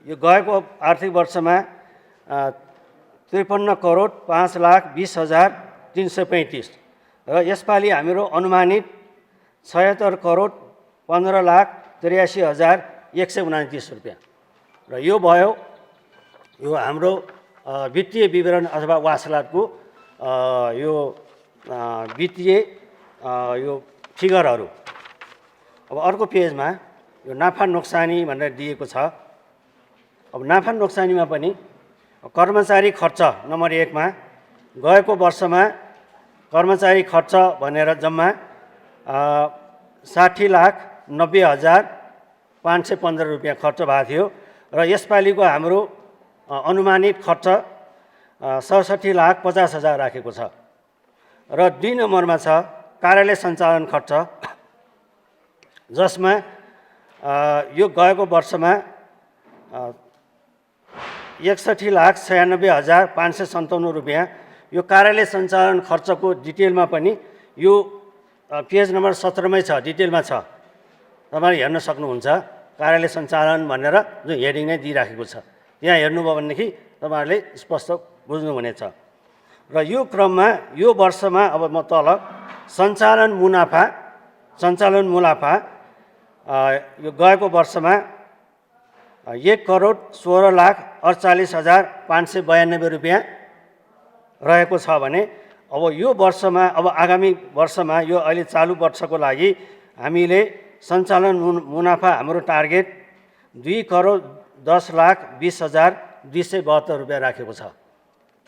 यो गएको आर्थिक वर्षमा 53,05,20,335 र यसपालि हाम्रो अनुमानित 76,15,83,129 रुपियाँ। र यो भयो यो हाम्रो वित्तीय विवरण अथवा वासलातको यो वित्तीय यो फिगरहरू। अब अर्को पेजमा यो नाफा नोक्सानी भनेर दिएको छ। अब नाफा नोक्सानीमा पनि कर्मचारी खर्च नम्बर 1 मा गएको वर्षमा कर्मचारी खर्च भनेर जम्मा 60,90,515 रुपियाँ खर्च भएको थियो। र यसपालिको हाम्रो अनुमानित खर्च 67,50,000 राखेको छ। र 2 नम्बरमा छ कार्यालय सञ्चालन खर्च, जसमा यो गएको वर्षमा 61,96,557 रुपियाँ। यो कार्यालय सञ्चालन खर्चको डिटेलमा पनि यो पेज नम्बर 17 मै छ, डिटेलमा छ, तपाईँले हेर्न सक्नुहुन्छ। कार्यालय सञ्चालन भनेर जुन हेडिङ नै दिइराखेको छ, यहाँ हेर्नुभयो भनेदेखि तपाईँहरूले स्पष्ट बुझ्नुहुनेछ। र यो क्रममा यो वर्षमा अब म तल सञ्चालन मुनाफा यो गएको वर्षमा 1,16,48,592 रुपियाँ रहेको छ भने अब यो वर्षमा अब आगामी वर्षमा यो अहिले चालु वर्षको लागि हामीले सञ्चालन मुनाफा हाम्रो टार्गेट 2,10,20,272 रुपियाँ राखेको छ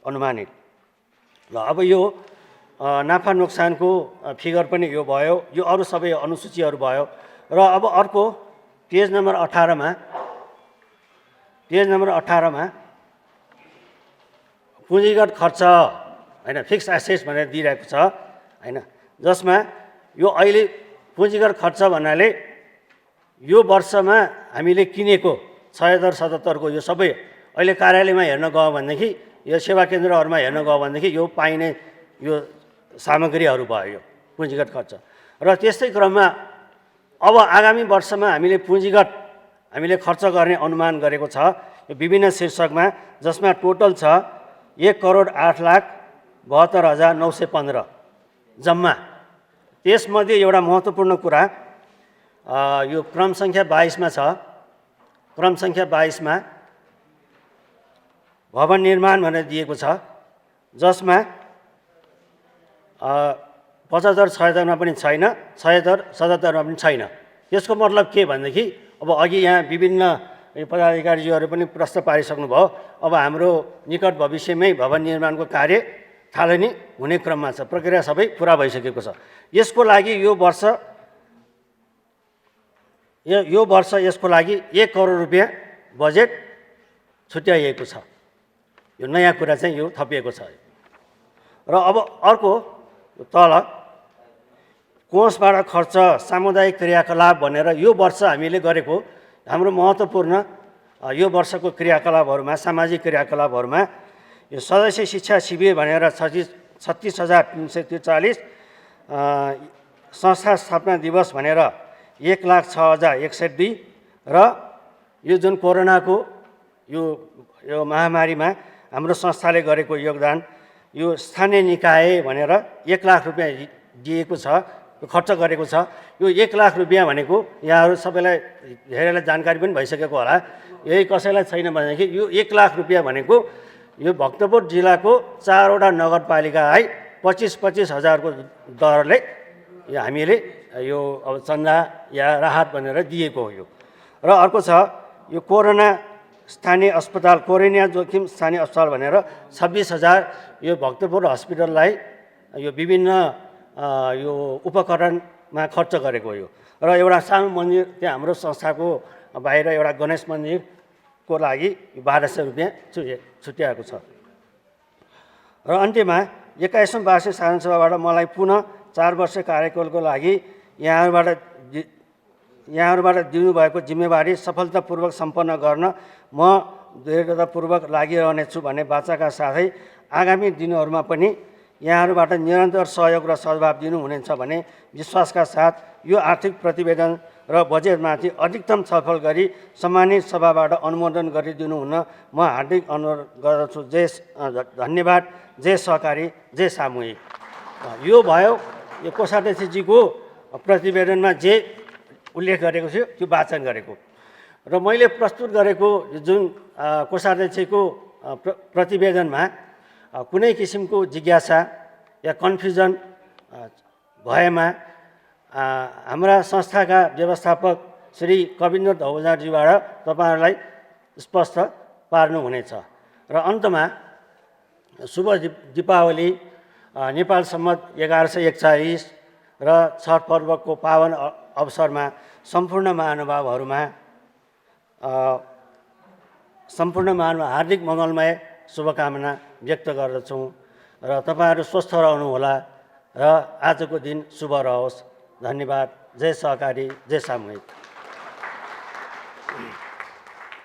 अनुमानित। ल अब यो नाफा नोक्सानको फिगर पनि यो भयो, यो अरू सबै अनुसूचीहरू भयो। र अब अर्को पेज नम्बर 18 मा पुँजीगत खर्च हैन फिक्स एसेट्स भनेर दिइरहेको छ हैन, जसमा यो अहिले पुँजीगत खर्च भन्नाले यो वर्षमा हामीले किनेको 76-77 को यो सबै अहिले कार्यालयमा हेर्न गयो भनेदेखि, यो सेवा केन्द्रहरूमा हेर्न गयो भनेदेखि यो पाइने यो सामग्रीहरू भयो यो पुँजीगत खर्च। र त्यस्तै क्रममा अब आगामी वर्षमा हामीले पुँजीगत हामीले खर्च गर्ने अनुमान गरेको छ यो विभिन्न शीर्षकमा, जसमा टोटल छ 1,08,72,915 जम्मा। त्यसमध्ये एउटा महत्त्वपूर्ण कुरा यो क्रम सङ्ख्या 22 मा छ। क्रम सङ्ख्या 22 मा भवन निर्माण भनेर दिएको छ, जसमा 75-76 मा पनि छैन, 76-77 मा पनि छैन। यसको मतलब के भनेदेखि अब अघि यहाँ विभिन्न पदाधिकारीज्यूहरू पनि प्रश्न पारिसक्नुभयो। अब हाम्रो निकट भविष्यमै भवन निर्माणको कार्य थालनी हुने क्रममा छ, प्रक्रिया सबै पुरा भइसकेको छ। यसको लागि यो वर्ष यसको लागि 1 करोड रुपियाँ बजेट छुट्याइएको छ। यो नयाँ कुरा चाहिँ यो थपिएको छ। र अब अर्को तल कोषबाट खर्च सामुदायिक क्रियाकलाप भनेर यो वर्ष हामीले गरेको हाम्रो महत्त्वपूर्ण यो वर्षको क्रियाकलापहरूमा सामाजिक क्रियाकलापहरूमा यो सदस्य शिक्षा शिविर भनेर 36,343, संस्था स्थापना दिवस भनेर 1,06,061 र यो जुन कोरोनाको यो महामारीमा हाम्रो संस्थाले गरेको योगदान यो स्थानीय निकाय भनेर 1 लाख रुपियाँ दिएको छ, खर्च गरेको छ। यो 1 लाख रुपियाँ भनेको यहाँहरू सबैलाई धेरैलाई जानकारी पनि भइसकेको होला, यही कसैलाई छैन भनेदेखि यो 1 लाख रुपियाँ भनेको यो भक्तपुर जिल्लाको 4 वटा नगरपालिका है 25-25 हजारको दरले यो हामीले यो अब चन्दा या राहत भनेर दिएको हो यो। र अर्को छ यो कोरोना स्थानीय अस्पताल, कोरोना जोखिम स्थानीय अस्पताल भनेर 26,000 यो भक्तपुर हस्पिटललाई यो विभिन्न यो उपकरणमा खर्च गरेको हो यो। र एउटा सानो मन्दिर त्यहाँ हाम्रो संस्थाको बाहिर एउटा गणेश मन्दिरको लागि 1200 रुपियाँ छुट्याएको छ। र अन्त्यमा 21औं वार्षिक साधारण सभाबाट मलाई पुनः 4 वर्ष कार्यकालको लागि यहाँहरूबाट दिनुभएको जिम्मेवारी सफलतापूर्वक सम्पन्न गर्न म दृढतापूर्वक लागिरहनेछु भन्ने वाचाका साथै आगामी दिनहरूमा पनि यहाँहरूबाट निरन्तर सहयोग र सद्भाव दिनुहुनेछ भन्ने विश्वासका साथ यो आर्थिक प्रतिवेदन र बजेटमाथि अधिकतम छलफल गरी सम्मानित सभाबाट अनुमोदन गरिदिनु हुन म हार्दिक अनुरोध गर्दछु। धन्यवाद। जय सहकारी, जय सामूहिक। यो भयो यो कोषाध्यक्षजीको प्रतिवेदनमा जे उल्लेख गरेको थियो त्यो वाचन गरेको र मैले प्रस्तुत गरेको जुन कोषाध्यक्षको प्रतिवेदनमा कुनै किसिमको जिज्ञासा या कन्फ्युजन भएमा हाम्रा संस्थाका व्यवस्थापक श्री कविन्द्र धौबजारज्यूबाट तपाईँहरूलाई स्पष्ट पार्नुहुनेछ। र अन्तमा शुभ दीपावली, नेपाल सम्मत 1141 र छठ पर्वको पावन अवसरमा सम्पूर्ण महानुभावहरूमा हार्दिक मङ्गलमय शुभकामना व्यक्त गर्दछौँ र तपाईँहरू स्वस्थ रहनुहोला र आजको दिन शुभ रहोस्। धन्यवाद। जय सहकारी, जय सामूहिक।